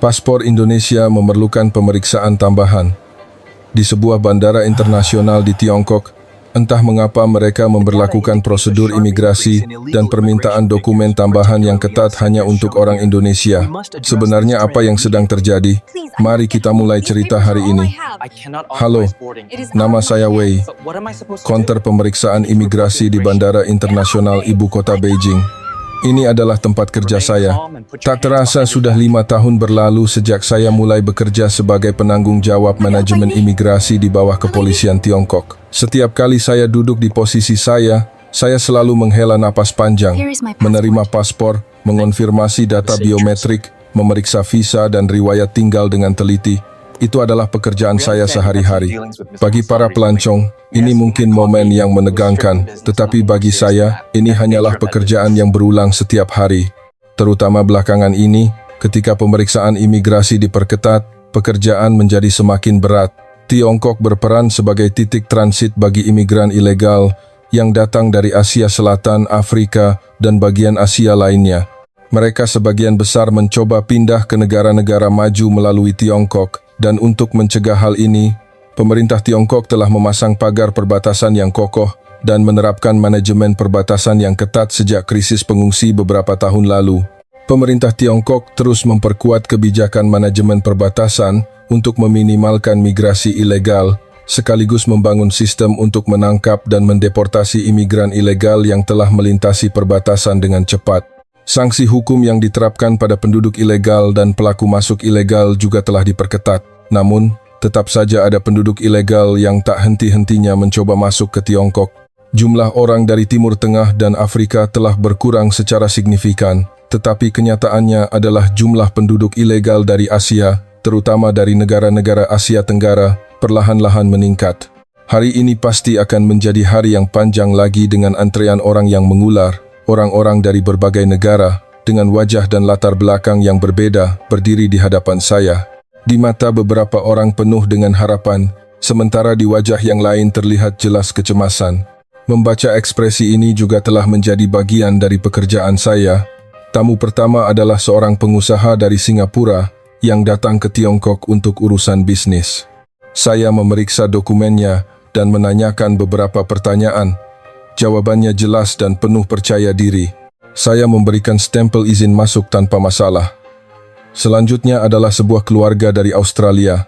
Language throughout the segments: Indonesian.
Paspor Indonesia memerlukan pemeriksaan tambahan. Di sebuah bandara internasional di Tiongkok, entah mengapa mereka memberlakukan prosedur imigrasi dan permintaan dokumen tambahan yang ketat hanya untuk orang Indonesia. Sebenarnya apa yang sedang terjadi? Mari kita mulai cerita hari ini. Halo, nama saya Wei, counter pemeriksaan imigrasi di Bandara Internasional Ibu Kota Beijing. Ini adalah tempat kerja saya. Tak terasa sudah 5 tahun berlalu sejak saya mulai bekerja sebagai penanggung jawab manajemen imigrasi di bawah kepolisian Tiongkok. Setiap kali saya duduk di posisi saya selalu menghela napas panjang, menerima paspor, mengonfirmasi data biometrik, memeriksa visa dan riwayat tinggal dengan teliti. Itu adalah pekerjaan saya sehari-hari. Bagi para pelancong, ini mungkin momen yang menegangkan, tetapi bagi saya, ini hanyalah pekerjaan yang berulang setiap hari. Terutama belakangan ini, ketika pemeriksaan imigrasi diperketat, pekerjaan menjadi semakin berat. Tiongkok berperan sebagai titik transit bagi imigran ilegal yang datang dari Asia Selatan, Afrika, dan bagian Asia lainnya. Mereka sebagian besar mencoba pindah ke negara-negara maju melalui Tiongkok. Dan untuk mencegah hal ini, pemerintah Tiongkok telah memasang pagar perbatasan yang kokoh dan menerapkan manajemen perbatasan yang ketat sejak krisis pengungsi beberapa tahun lalu. Pemerintah Tiongkok terus memperkuat kebijakan manajemen perbatasan untuk meminimalkan migrasi ilegal, sekaligus membangun sistem untuk menangkap dan mendeportasi imigran ilegal yang telah melintasi perbatasan dengan cepat. Sanksi hukum yang diterapkan pada penduduk ilegal dan pelaku masuk ilegal juga telah diperketat. Namun, tetap saja ada penduduk ilegal yang tak henti-hentinya mencoba masuk ke Tiongkok. Jumlah orang dari Timur Tengah dan Afrika telah berkurang secara signifikan, tetapi kenyataannya adalah jumlah penduduk ilegal dari Asia, terutama dari negara-negara Asia Tenggara, perlahan-lahan meningkat. Hari ini pasti akan menjadi hari yang panjang lagi dengan antrean orang yang mengular. Orang-orang dari berbagai negara, dengan wajah dan latar belakang yang berbeda, berdiri di hadapan saya. Di mata beberapa orang penuh dengan harapan, sementara di wajah yang lain terlihat jelas kecemasan. Membaca ekspresi ini juga telah menjadi bagian dari pekerjaan saya. Tamu pertama adalah seorang pengusaha dari Singapura yang datang ke Tiongkok untuk urusan bisnis. Saya memeriksa dokumennya dan menanyakan beberapa pertanyaan. Jawabannya jelas dan penuh percaya diri. Saya memberikan stempel izin masuk tanpa masalah. Selanjutnya adalah sebuah keluarga dari Australia.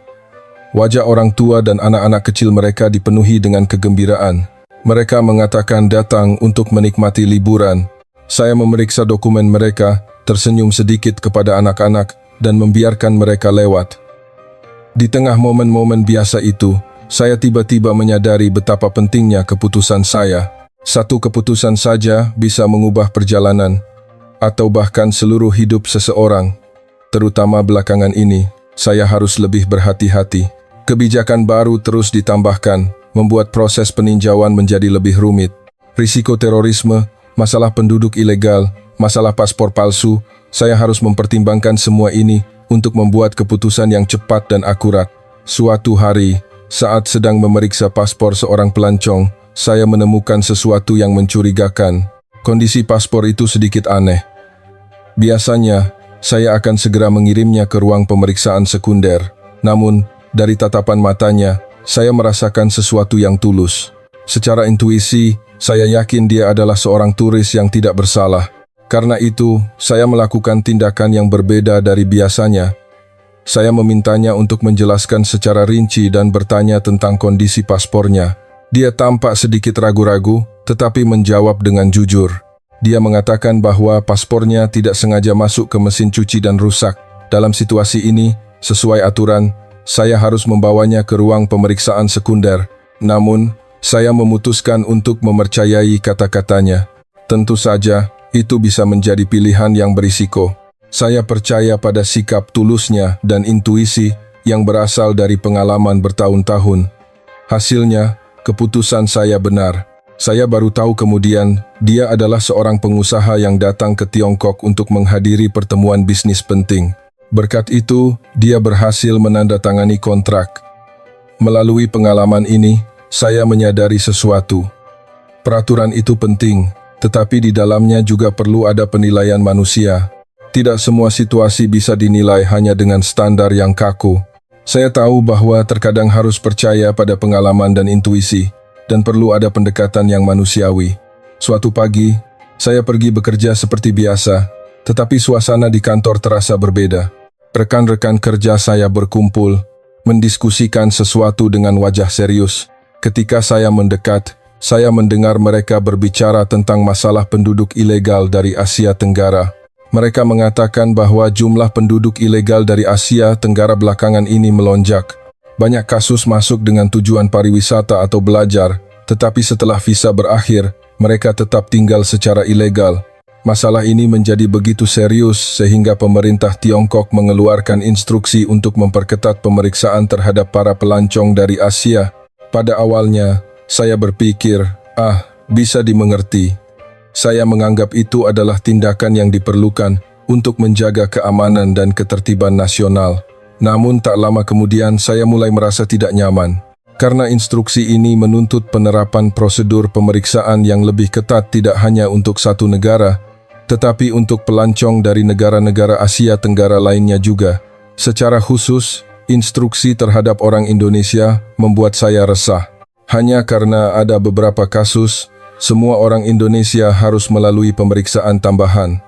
Wajah orang tua dan anak-anak kecil mereka dipenuhi dengan kegembiraan. Mereka mengatakan datang untuk menikmati liburan. Saya memeriksa dokumen mereka, tersenyum sedikit kepada anak-anak, dan membiarkan mereka lewat. Di tengah momen-momen biasa itu, saya tiba-tiba menyadari betapa pentingnya keputusan saya. Satu keputusan saja bisa mengubah perjalanan, atau bahkan seluruh hidup seseorang. Terutama belakangan ini, saya harus lebih berhati-hati. Kebijakan baru terus ditambahkan, membuat proses peninjauan menjadi lebih rumit. Risiko terorisme, masalah penduduk ilegal, masalah paspor palsu, saya harus mempertimbangkan semua ini untuk membuat keputusan yang cepat dan akurat. Suatu hari, saat sedang memeriksa paspor seorang pelancong, saya menemukan sesuatu yang mencurigakan. Kondisi paspor itu sedikit aneh. Biasanya, saya akan segera mengirimnya ke ruang pemeriksaan sekunder. Namun, dari tatapan matanya, saya merasakan sesuatu yang tulus. Secara intuisi, saya yakin dia adalah seorang turis yang tidak bersalah. Karena itu, saya melakukan tindakan yang berbeda dari biasanya. Saya memintanya untuk menjelaskan secara rinci dan bertanya tentang kondisi paspornya. Dia tampak sedikit ragu-ragu, tetapi menjawab dengan jujur. Dia mengatakan bahwa paspornya tidak sengaja masuk ke mesin cuci dan rusak. Dalam situasi ini, sesuai aturan, saya harus membawanya ke ruang pemeriksaan sekunder. Namun, saya memutuskan untuk mempercayai kata-katanya. Tentu saja, itu bisa menjadi pilihan yang berisiko. Saya percaya pada sikap tulusnya dan intuisi yang berasal dari pengalaman bertahun-tahun. Hasilnya, keputusan saya benar. Saya baru tahu kemudian, dia adalah seorang pengusaha yang datang ke Tiongkok untuk menghadiri pertemuan bisnis penting. Berkat itu, dia berhasil menandatangani kontrak. Melalui pengalaman ini, saya menyadari sesuatu. Peraturan itu penting, tetapi di dalamnya juga perlu ada penilaian manusia. Tidak semua situasi bisa dinilai hanya dengan standar yang kaku. Saya tahu bahwa terkadang harus percaya pada pengalaman dan intuisi, dan perlu ada pendekatan yang manusiawi. Suatu pagi, saya pergi bekerja seperti biasa, tetapi suasana di kantor terasa berbeda. Rekan-rekan kerja saya berkumpul, mendiskusikan sesuatu dengan wajah serius. Ketika saya mendekat, saya mendengar mereka berbicara tentang masalah penduduk ilegal dari Asia Tenggara. Mereka mengatakan bahwa jumlah penduduk ilegal dari Asia Tenggara belakangan ini melonjak. Banyak kasus masuk dengan tujuan pariwisata atau belajar, tetapi setelah visa berakhir, mereka tetap tinggal secara ilegal. Masalah ini menjadi begitu serius sehingga pemerintah Tiongkok mengeluarkan instruksi untuk memperketat pemeriksaan terhadap para pelancong dari Asia. Pada awalnya, saya berpikir, bisa dimengerti. Saya menganggap itu adalah tindakan yang diperlukan untuk menjaga keamanan dan ketertiban nasional. Namun tak lama kemudian saya mulai merasa tidak nyaman. Karena instruksi ini menuntut penerapan prosedur pemeriksaan yang lebih ketat tidak hanya untuk satu negara, tetapi untuk pelancong dari negara-negara Asia Tenggara lainnya juga. Secara khusus, instruksi terhadap orang Indonesia membuat saya resah. Hanya karena ada beberapa kasus, semua orang Indonesia harus melalui pemeriksaan tambahan.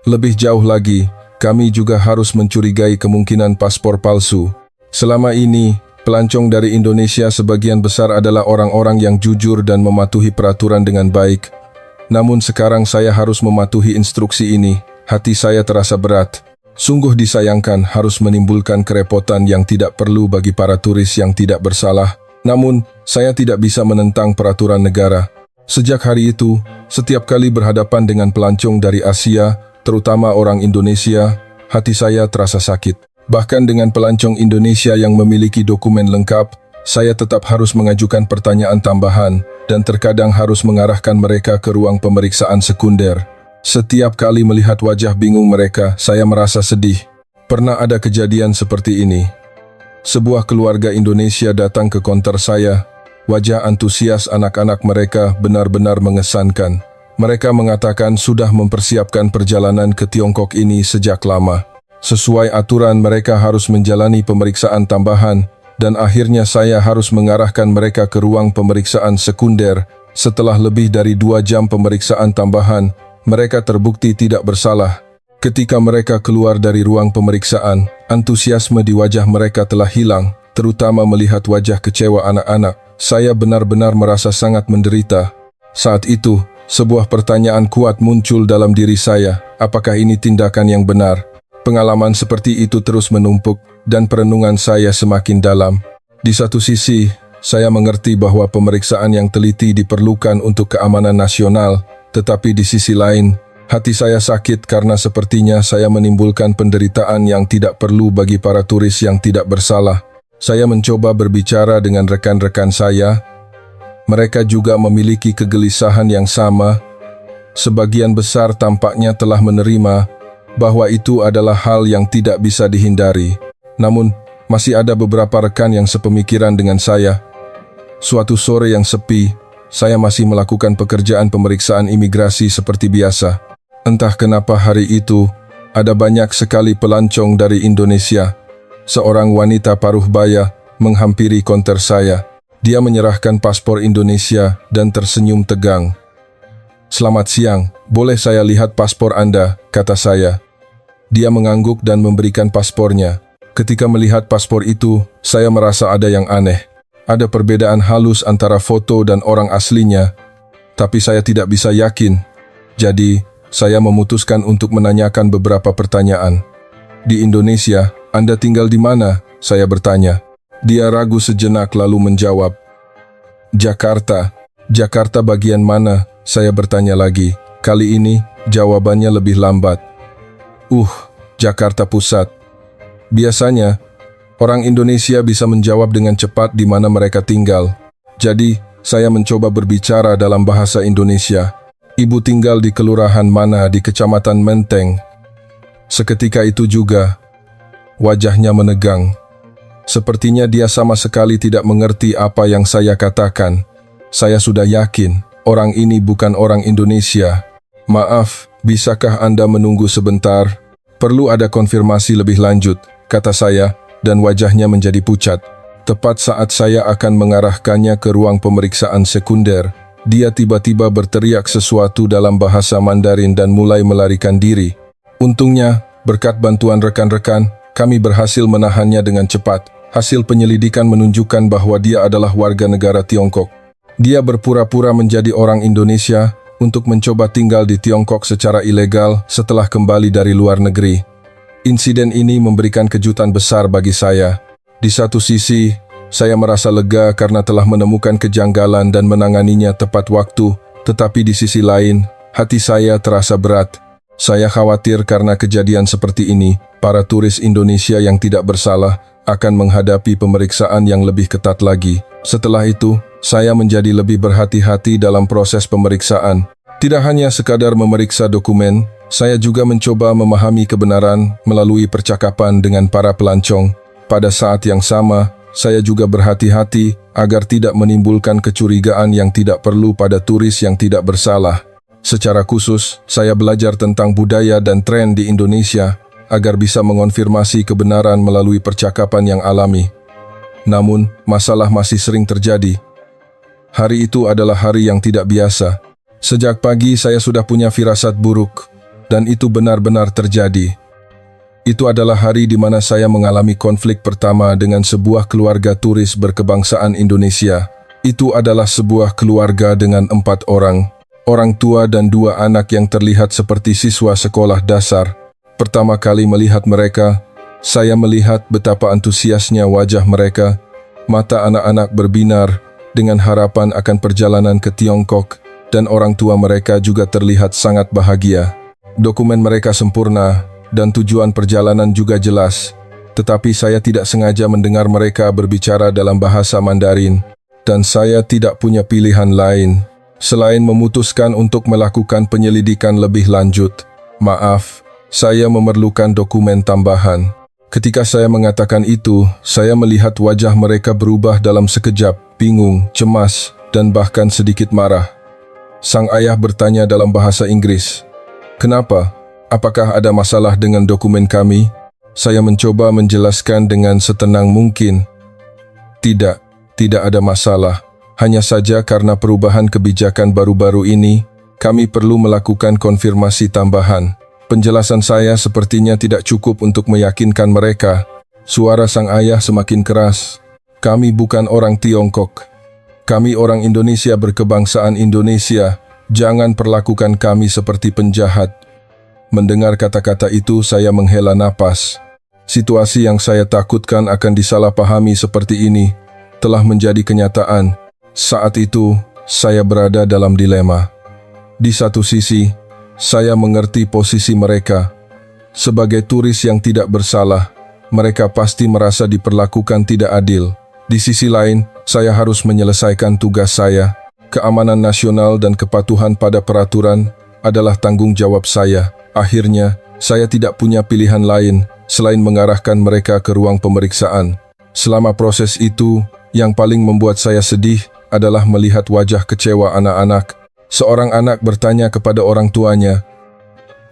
Lebih jauh lagi, kami juga harus mencurigai kemungkinan paspor palsu. Selama ini, pelancong dari Indonesia sebagian besar adalah orang-orang yang jujur dan mematuhi peraturan dengan baik. Namun sekarang saya harus mematuhi instruksi ini. Hati saya terasa berat. Sungguh disayangkan harus menimbulkan kerepotan yang tidak perlu bagi para turis yang tidak bersalah. Namun, saya tidak bisa menentang peraturan negara. Sejak hari itu, setiap kali berhadapan dengan pelancong dari Asia, terutama orang Indonesia, hati saya terasa sakit. Bahkan dengan pelancong Indonesia yang memiliki dokumen lengkap, saya tetap harus mengajukan pertanyaan tambahan dan terkadang harus mengarahkan mereka ke ruang pemeriksaan sekunder. Setiap kali melihat wajah bingung mereka, saya merasa sedih. Pernah ada kejadian seperti ini. Sebuah keluarga Indonesia datang ke konter saya. Wajah antusias anak-anak mereka benar-benar mengesankan. Mereka mengatakan sudah mempersiapkan perjalanan ke Tiongkok ini sejak lama. Sesuai aturan mereka harus menjalani pemeriksaan tambahan dan akhirnya saya harus mengarahkan mereka ke ruang pemeriksaan sekunder. Setelah lebih dari 2 jam pemeriksaan tambahan, mereka terbukti tidak bersalah. Ketika mereka keluar dari ruang pemeriksaan, antusiasme di wajah mereka telah hilang, terutama melihat wajah kecewa anak-anak. Saya benar-benar merasa sangat menderita. Saat itu, sebuah pertanyaan kuat muncul dalam diri saya, apakah ini tindakan yang benar? Pengalaman seperti itu terus menumpuk, dan perenungan saya semakin dalam. Di satu sisi, saya mengerti bahwa pemeriksaan yang teliti diperlukan untuk keamanan nasional, tetapi di sisi lain, hati saya sakit karena sepertinya saya menimbulkan penderitaan yang tidak perlu bagi para turis yang tidak bersalah. Saya mencoba berbicara dengan rekan-rekan saya. Mereka juga memiliki kegelisahan yang sama. Sebagian besar tampaknya telah menerima bahwa itu adalah hal yang tidak bisa dihindari. Namun, masih ada beberapa rekan yang sepemikiran dengan saya. Suatu sore yang sepi, saya masih melakukan pekerjaan pemeriksaan imigrasi seperti biasa. Entah kenapa hari itu, ada banyak sekali pelancong dari Indonesia. Seorang wanita paruh baya menghampiri konter saya. Dia menyerahkan paspor Indonesia dan tersenyum tegang. "Selamat siang, boleh saya lihat paspor Anda?" kata saya. Dia mengangguk dan memberikan paspornya. Ketika melihat paspor itu, saya merasa ada yang aneh. Ada perbedaan halus antara foto dan orang aslinya, tapi saya tidak bisa yakin. Jadi, saya memutuskan untuk menanyakan beberapa pertanyaan. "Di Indonesia, Anda tinggal di mana?" saya bertanya. Dia ragu sejenak lalu menjawab, "Jakarta." "Jakarta bagian mana?" saya bertanya lagi. Kali ini, jawabannya lebih lambat. Jakarta Pusat." Biasanya, orang Indonesia bisa menjawab dengan cepat di mana mereka tinggal. Jadi, saya mencoba berbicara dalam bahasa Indonesia. "Ibu tinggal di kelurahan mana di Kecamatan Menteng?" Seketika itu juga, wajahnya menegang. Sepertinya dia sama sekali tidak mengerti apa yang saya katakan. Saya sudah yakin, orang ini bukan orang Indonesia. "Maaf, bisakah Anda menunggu sebentar?" Perlu ada konfirmasi lebih lanjut, kata saya, dan wajahnya menjadi pucat. Tepat saat saya akan mengarahkannya ke ruang pemeriksaan sekunder, dia tiba-tiba berteriak sesuatu dalam bahasa Mandarin dan mulai melarikan diri. Untungnya, berkat bantuan rekan-rekan, kami berhasil menahannya dengan cepat. Hasil penyelidikan menunjukkan bahwa dia adalah warga negara Tiongkok. Dia berpura-pura menjadi orang Indonesia untuk mencoba tinggal di Tiongkok secara ilegal setelah kembali dari luar negeri. Insiden ini memberikan kejutan besar bagi saya. Di satu sisi, saya merasa lega karena telah menemukan kejanggalan dan menanganinya tepat waktu, tetapi di sisi lain, hati saya terasa berat. Saya khawatir karena kejadian seperti ini, para turis Indonesia yang tidak bersalah akan menghadapi pemeriksaan yang lebih ketat lagi. Setelah itu, saya menjadi lebih berhati-hati dalam proses pemeriksaan. Tidak hanya sekadar memeriksa dokumen, saya juga mencoba memahami kebenaran melalui percakapan dengan para pelancong. Pada saat yang sama, saya juga berhati-hati agar tidak menimbulkan kecurigaan yang tidak perlu pada turis yang tidak bersalah. Secara khusus, saya belajar tentang budaya dan tren di Indonesia agar bisa mengonfirmasi kebenaran melalui percakapan yang alami. Namun, masalah masih sering terjadi. Hari itu adalah hari yang tidak biasa. Sejak pagi saya sudah punya firasat buruk, dan itu benar-benar terjadi. Itu adalah hari di mana saya mengalami konflik pertama dengan sebuah keluarga turis berkebangsaan Indonesia. Itu adalah sebuah keluarga dengan 4 orang. Orang tua dan 2 anak yang terlihat seperti siswa sekolah dasar. Pertama kali melihat mereka, saya melihat betapa antusiasnya wajah mereka. Mata anak-anak berbinar dengan harapan akan perjalanan ke Tiongkok, dan orang tua mereka juga terlihat sangat bahagia. Dokumen mereka sempurna, dan tujuan perjalanan juga jelas. Tetapi saya tidak sengaja mendengar mereka berbicara dalam bahasa Mandarin, dan saya tidak punya pilihan lain selain memutuskan untuk melakukan penyelidikan lebih lanjut. Maaf, saya memerlukan dokumen tambahan. Ketika saya mengatakan itu, saya melihat wajah mereka berubah dalam sekejap, bingung, cemas, dan bahkan sedikit marah. Sang ayah bertanya dalam bahasa Inggris, "Kenapa? Apakah ada masalah dengan dokumen kami?" Saya mencoba menjelaskan dengan setenang mungkin. Tidak ada masalah. Hanya saja karena perubahan kebijakan baru-baru ini, kami perlu melakukan konfirmasi tambahan. Penjelasan saya sepertinya tidak cukup untuk meyakinkan mereka. Suara sang ayah semakin keras. "Kami bukan orang Tiongkok. Kami orang Indonesia berkebangsaan Indonesia. Jangan perlakukan kami seperti penjahat." Mendengar kata-kata itu, saya menghela napas. Situasi yang saya takutkan akan disalahpahami seperti ini telah menjadi kenyataan. Saat itu, saya berada dalam dilema. Di satu sisi, saya mengerti posisi mereka. Sebagai turis yang tidak bersalah, mereka pasti merasa diperlakukan tidak adil. Di sisi lain, saya harus menyelesaikan tugas saya. Keamanan nasional dan kepatuhan pada peraturan adalah tanggung jawab saya. Akhirnya, saya tidak punya pilihan lain selain mengarahkan mereka ke ruang pemeriksaan. Selama proses itu, yang paling membuat saya sedih adalah melihat wajah kecewa anak-anak. Seorang anak bertanya kepada orang tuanya,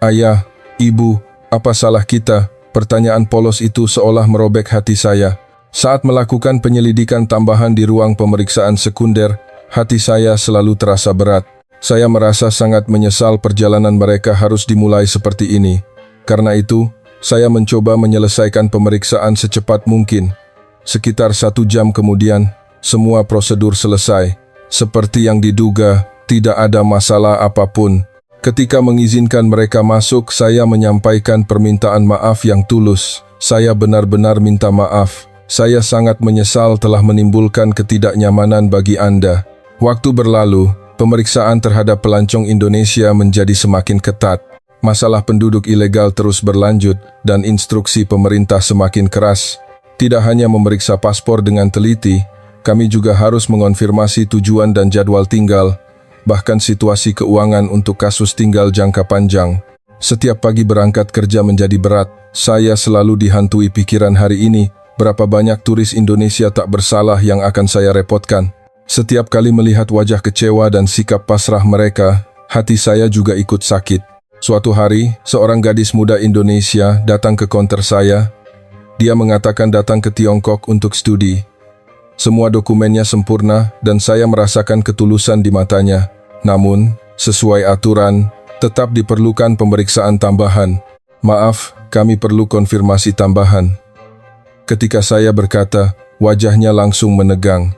"Ayah, Ibu, apa salah kita?" Pertanyaan polos itu seolah merobek hati saya. Saat melakukan penyelidikan tambahan di ruang pemeriksaan sekunder, hati saya selalu terasa berat. Saya merasa sangat menyesal perjalanan mereka harus dimulai seperti ini. Karena itu, saya mencoba menyelesaikan pemeriksaan secepat mungkin. Sekitar 1 jam kemudian, semua prosedur selesai. Seperti yang diduga, tidak ada masalah apapun. Ketika mengizinkan mereka masuk, saya menyampaikan permintaan maaf yang tulus. Saya benar-benar minta maaf. Saya sangat menyesal telah menimbulkan ketidaknyamanan bagi Anda. Waktu berlalu, pemeriksaan terhadap pelancong Indonesia menjadi semakin ketat. Masalah penduduk ilegal terus berlanjut dan instruksi pemerintah semakin keras. Tidak hanya memeriksa paspor dengan teliti, kami juga harus mengonfirmasi tujuan dan jadwal tinggal, bahkan situasi keuangan untuk kasus tinggal jangka panjang. Setiap pagi berangkat kerja menjadi berat. Saya selalu dihantui pikiran hari ini, berapa banyak turis Indonesia tak bersalah yang akan saya repotkan. Setiap kali melihat wajah kecewa dan sikap pasrah mereka, hati saya juga ikut sakit. Suatu hari, seorang gadis muda Indonesia datang ke konter saya. Dia mengatakan datang ke Tiongkok untuk studi. Semua dokumennya sempurna dan saya merasakan ketulusan di matanya. Namun, sesuai aturan, tetap diperlukan pemeriksaan tambahan. Maaf, kami perlu konfirmasi tambahan. Ketika saya berkata, wajahnya langsung menegang.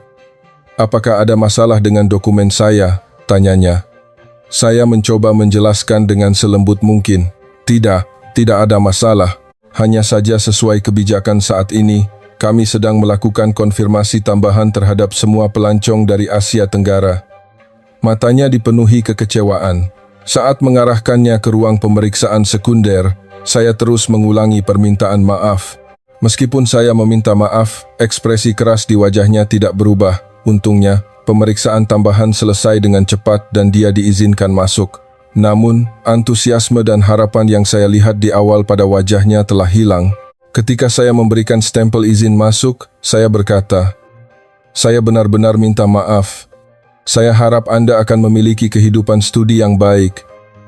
Apakah ada masalah dengan dokumen saya? Tanyanya. Saya mencoba menjelaskan dengan selembut mungkin. Tidak ada masalah. Hanya saja sesuai kebijakan saat ini, kami sedang melakukan konfirmasi tambahan terhadap semua pelancong dari Asia Tenggara. Matanya dipenuhi kekecewaan. Saat mengarahkannya ke ruang pemeriksaan sekunder, saya terus mengulangi permintaan maaf. Meskipun saya meminta maaf, ekspresi keras di wajahnya tidak berubah. Untungnya, pemeriksaan tambahan selesai dengan cepat dan dia diizinkan masuk. Namun, antusiasme dan harapan yang saya lihat di awal pada wajahnya telah hilang. Ketika saya memberikan stempel izin masuk, saya berkata, "Saya benar-benar minta maaf. Saya harap Anda akan memiliki kehidupan studi yang baik."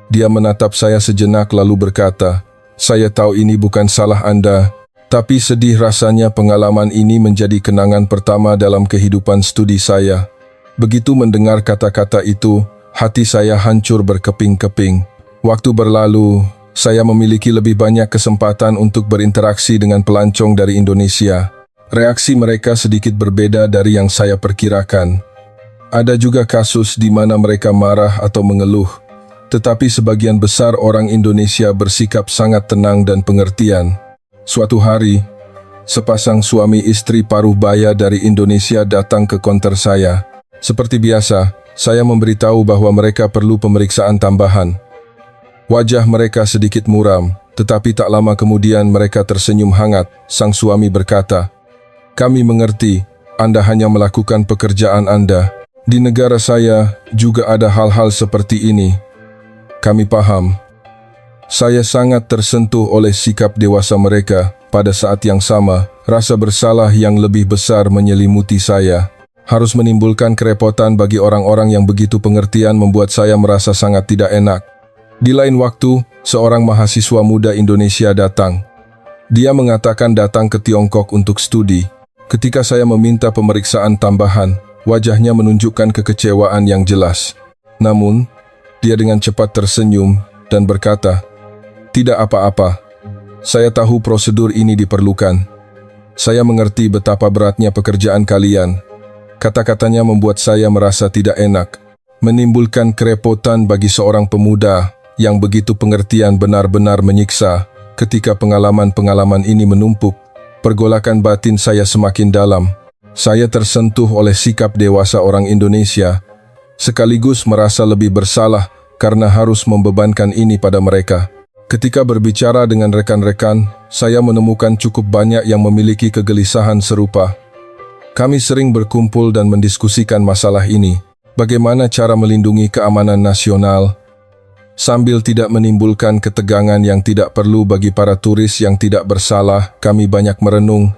Dia menatap saya sejenak lalu berkata, "Saya tahu ini bukan salah Anda, tapi sedih rasanya pengalaman ini menjadi kenangan pertama dalam kehidupan studi saya." Begitu mendengar kata-kata itu, hati saya hancur berkeping-keping. Waktu berlalu, saya memiliki lebih banyak kesempatan untuk berinteraksi dengan pelancong dari Indonesia. Reaksi mereka sedikit berbeda dari yang saya perkirakan. Ada juga kasus di mana mereka marah atau mengeluh, tetapi sebagian besar orang Indonesia bersikap sangat tenang dan pengertian. Suatu hari, sepasang suami istri paruh baya dari Indonesia datang ke konter saya. Seperti biasa, saya memberitahu bahwa mereka perlu pemeriksaan tambahan. Wajah mereka sedikit muram, tetapi tak lama kemudian mereka tersenyum hangat. Sang suami berkata, "Kami mengerti, Anda hanya melakukan pekerjaan Anda. Di negara saya juga ada hal-hal seperti ini. Kami paham." Saya sangat tersentuh oleh sikap dewasa mereka. Pada saat yang sama, rasa bersalah yang lebih besar menyelimuti saya. Harus menimbulkan kerepotan bagi orang-orang yang begitu pengertian membuat saya merasa sangat tidak enak. Di lain waktu, seorang mahasiswa muda Indonesia datang. Dia mengatakan datang ke Tiongkok untuk studi. Ketika saya meminta pemeriksaan tambahan, wajahnya menunjukkan kekecewaan yang jelas. Namun, dia dengan cepat tersenyum dan berkata, "Tidak apa-apa. Saya tahu prosedur ini diperlukan. Saya mengerti betapa beratnya pekerjaan kalian." Kata-katanya membuat saya merasa tidak enak. Menimbulkan kerepotan bagi seorang pemuda yang begitu pengertian benar-benar menyiksa. Ketika pengalaman-pengalaman ini menumpuk, pergolakan batin saya semakin dalam. Saya tersentuh oleh sikap dewasa orang Indonesia, sekaligus merasa lebih bersalah karena harus membebankan ini pada mereka. Ketika berbicara dengan rekan-rekan, saya menemukan cukup banyak yang memiliki kegelisahan serupa. Kami sering berkumpul dan mendiskusikan masalah ini, bagaimana cara melindungi keamanan nasional, sambil tidak menimbulkan ketegangan yang tidak perlu bagi para turis yang tidak bersalah. Kami banyak merenung.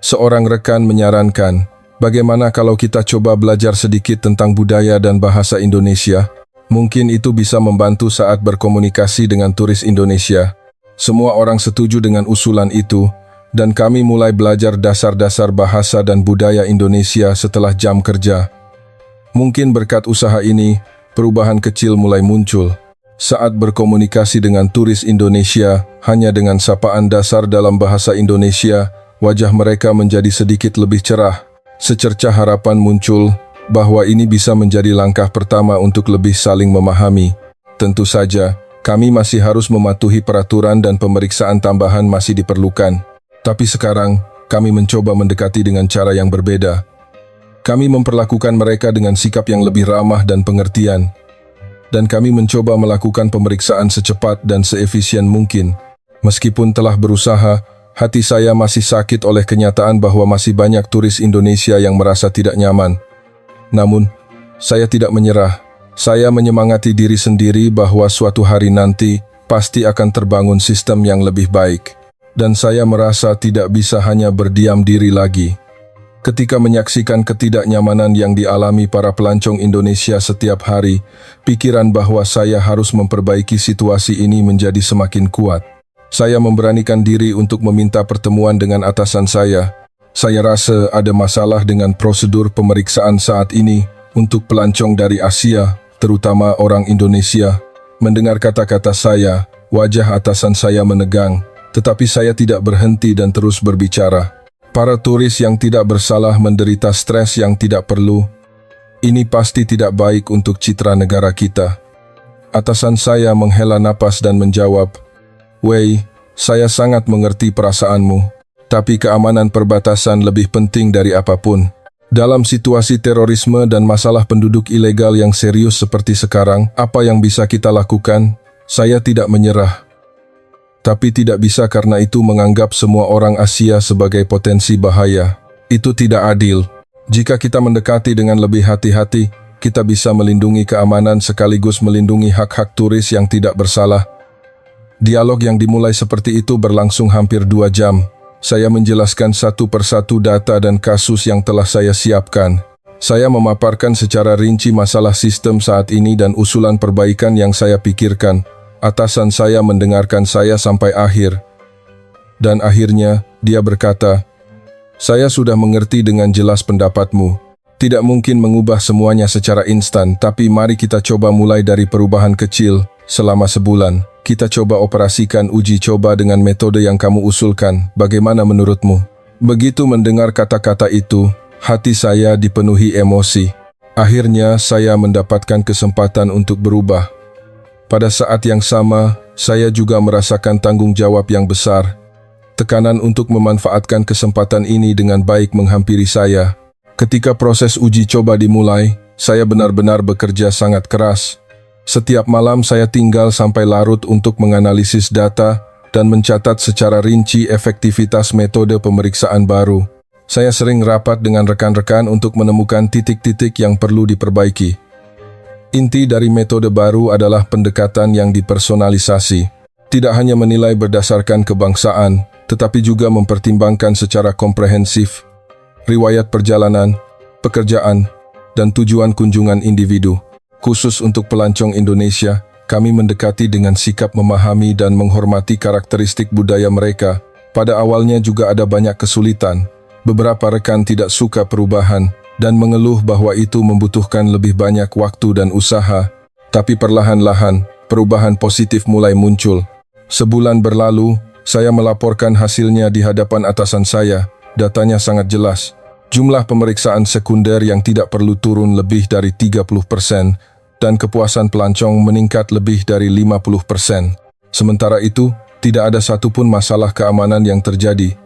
Seorang rekan menyarankan, bagaimana kalau kita coba belajar sedikit tentang budaya dan bahasa Indonesia? Mungkin itu bisa membantu saat berkomunikasi dengan turis Indonesia. Semua orang setuju dengan usulan itu, dan kami mulai belajar dasar-dasar bahasa dan budaya Indonesia setelah jam kerja. Mungkin berkat usaha ini, perubahan kecil mulai muncul. Saat berkomunikasi dengan turis Indonesia, hanya dengan sapaan dasar dalam bahasa Indonesia, wajah mereka menjadi sedikit lebih cerah. Secercah harapan muncul bahwa ini bisa menjadi langkah pertama untuk lebih saling memahami. Tentu saja, kami masih harus mematuhi peraturan dan pemeriksaan tambahan masih diperlukan. Tapi sekarang, kami mencoba mendekati dengan cara yang berbeda. Kami memperlakukan mereka dengan sikap yang lebih ramah dan pengertian. Dan kami mencoba melakukan pemeriksaan secepat dan seefisien mungkin. Meskipun telah berusaha, hati saya masih sakit oleh kenyataan bahwa masih banyak turis Indonesia yang merasa tidak nyaman. Namun, saya tidak menyerah. Saya menyemangati diri sendiri bahwa suatu hari nanti pasti akan terbangun sistem yang lebih baik. Dan saya merasa tidak bisa hanya berdiam diri lagi. Ketika menyaksikan ketidaknyamanan yang dialami para pelancong Indonesia setiap hari, pikiran bahwa saya harus memperbaiki situasi ini menjadi semakin kuat. Saya memberanikan diri untuk meminta pertemuan dengan atasan saya. Saya rasa ada masalah dengan prosedur pemeriksaan saat ini untuk pelancong dari Asia, terutama orang Indonesia. Mendengar kata-kata saya, wajah atasan saya menegang, tetapi saya tidak berhenti dan terus berbicara. Para turis yang tidak bersalah menderita stres yang tidak perlu. Ini pasti tidak baik untuk citra negara kita. Atasan saya menghela napas dan menjawab, "Wei, saya sangat mengerti perasaanmu, tapi keamanan perbatasan lebih penting dari apapun. Dalam situasi terorisme dan masalah penduduk ilegal yang serius seperti sekarang, apa yang bisa kita lakukan? Saya tidak menyerah. Tapi tidak bisa karena itu menganggap semua orang Asia sebagai potensi bahaya. Itu tidak adil. Jika kita mendekati dengan lebih hati-hati, kita bisa melindungi keamanan sekaligus melindungi hak-hak turis yang tidak bersalah." Dialog yang dimulai seperti itu berlangsung hampir 2 jam. Saya menjelaskan satu persatu data dan kasus yang telah saya siapkan. Saya memaparkan secara rinci masalah sistem saat ini dan usulan perbaikan yang saya pikirkan. Atasan saya mendengarkan saya sampai akhir. Dan akhirnya, dia berkata, "Saya sudah mengerti dengan jelas pendapatmu. Tidak mungkin mengubah semuanya secara instan, tapi mari kita coba mulai dari perubahan kecil. Selama sebulan, kita coba operasikan uji coba dengan metode yang kamu usulkan. Bagaimana menurutmu?" Begitu mendengar kata-kata itu, hati saya dipenuhi emosi. Akhirnya, saya mendapatkan kesempatan untuk berubah. Pada saat yang sama, saya juga merasakan tanggung jawab yang besar. Tekanan untuk memanfaatkan kesempatan ini dengan baik menghampiri saya. Ketika proses uji coba dimulai, saya benar-benar bekerja sangat keras. Setiap malam saya tinggal sampai larut untuk menganalisis data dan mencatat secara rinci efektivitas metode pemeriksaan baru. Saya sering rapat dengan rekan-rekan untuk menemukan titik-titik yang perlu diperbaiki. Inti dari metode baru adalah pendekatan yang dipersonalisasi. Tidak hanya menilai berdasarkan kebangsaan, tetapi juga mempertimbangkan secara komprehensif riwayat perjalanan, pekerjaan, dan tujuan kunjungan individu. Khusus untuk pelancong Indonesia, kami mendekati dengan sikap memahami dan menghormati karakteristik budaya mereka. Pada awalnya juga ada banyak kesulitan. Beberapa rekan tidak suka perubahan dan mengeluh bahwa itu membutuhkan lebih banyak waktu dan usaha. Tapi perlahan-lahan, perubahan positif mulai muncul. Sebulan berlalu, saya melaporkan hasilnya di hadapan atasan saya. Datanya sangat jelas. Jumlah pemeriksaan sekunder yang tidak perlu turun lebih dari 30%, dan kepuasan pelancong meningkat lebih dari 50%. Sementara itu, tidak ada satupun masalah keamanan yang terjadi.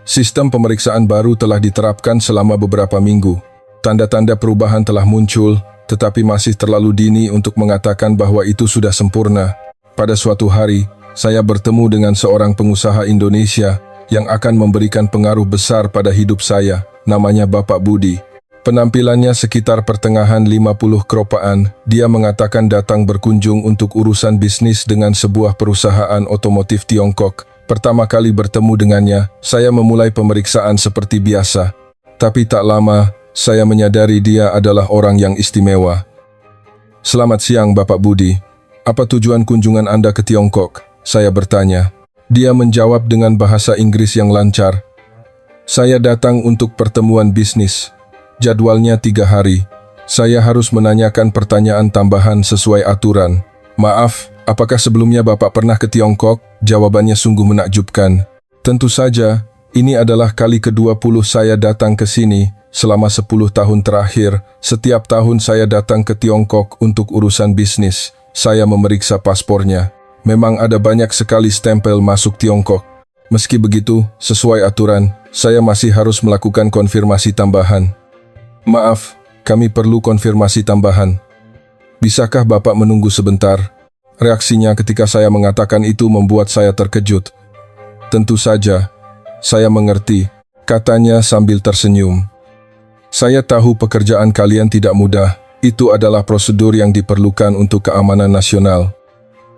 Sistem pemeriksaan baru telah diterapkan selama beberapa minggu. Tanda-tanda perubahan telah muncul, tetapi masih terlalu dini untuk mengatakan bahwa itu sudah sempurna. Pada suatu hari, saya bertemu dengan seorang pengusaha Indonesia yang akan memberikan pengaruh besar pada hidup saya. Namanya Bapak Budi. Penampilannya sekitar pertengahan 50 keropaan. Dia mengatakan datang berkunjung untuk urusan bisnis dengan sebuah perusahaan otomotif Tiongkok. Pertama kali bertemu dengannya, saya memulai pemeriksaan seperti biasa. Tapi tak lama, saya menyadari dia adalah orang yang istimewa. "Selamat siang, Bapak Budi. Apa tujuan kunjungan Anda ke Tiongkok?" saya bertanya. Dia menjawab dengan bahasa Inggris yang lancar. "Saya datang untuk pertemuan bisnis. Jadwalnya 3 hari. Saya harus menanyakan pertanyaan tambahan sesuai aturan. Maaf, apakah sebelumnya Bapak pernah ke Tiongkok?" Jawabannya sungguh menakjubkan. "Tentu saja, ini adalah kali ke-20 saya datang ke sini. Selama 10 tahun terakhir, setiap tahun saya datang ke Tiongkok untuk urusan bisnis. Saya memeriksa paspornya. Memang ada banyak sekali stempel masuk Tiongkok. Meski begitu, sesuai aturan, saya masih harus melakukan konfirmasi tambahan." "Maaf, kami perlu konfirmasi tambahan. Bisakah Bapak menunggu sebentar?" Reaksinya ketika saya mengatakan itu membuat saya terkejut. "Tentu saja, saya mengerti," katanya sambil tersenyum. "Saya tahu pekerjaan kalian tidak mudah. Itu adalah prosedur yang diperlukan untuk keamanan nasional."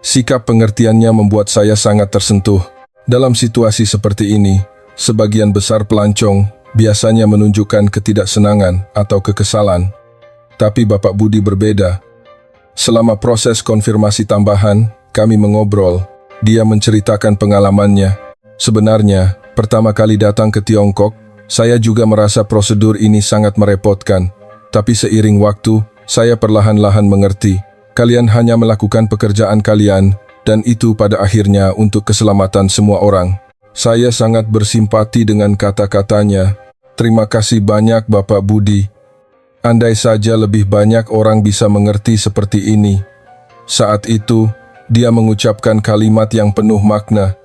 Sikap pengertiannya membuat saya sangat tersentuh. Dalam situasi seperti ini, sebagian besar pelancong, biasanya menunjukkan ketidaksenangan atau kekesalan. Tapi Bapak Budi berbeda. Selama proses konfirmasi tambahan, kami mengobrol. Dia menceritakan pengalamannya. Sebenarnya, pertama kali datang ke Tiongkok, saya juga merasa prosedur ini sangat merepotkan. Tapi seiring waktu, saya perlahan-lahan mengerti. Kalian hanya melakukan pekerjaan kalian, dan itu pada akhirnya untuk keselamatan semua orang. Saya sangat bersimpati dengan kata-katanya. Terima kasih banyak Bapak Budi. Andai saja lebih banyak orang bisa mengerti seperti ini. Saat itu, dia mengucapkan kalimat yang penuh makna.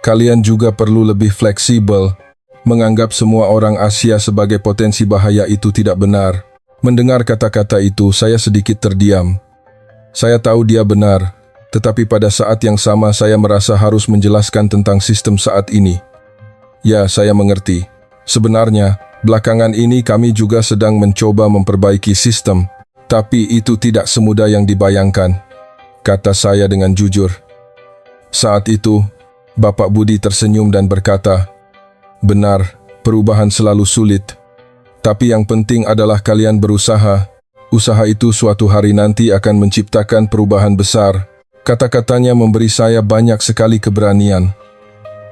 Kalian juga perlu lebih fleksibel. Menganggap semua orang Asia sebagai potensi bahaya itu tidak benar. Mendengar kata-kata itu, saya sedikit terdiam. Saya tahu dia benar, tetapi pada saat yang sama saya merasa harus menjelaskan tentang sistem saat ini. Ya, saya mengerti. Sebenarnya, belakangan ini kami juga sedang mencoba memperbaiki sistem, tapi itu tidak semudah yang dibayangkan, kata saya dengan jujur. Saat itu, Bapak Budi tersenyum dan berkata, benar, perubahan selalu sulit. Tapi yang penting adalah kalian berusaha. Usaha itu suatu hari nanti akan menciptakan perubahan besar. Kata-katanya memberi saya banyak sekali keberanian.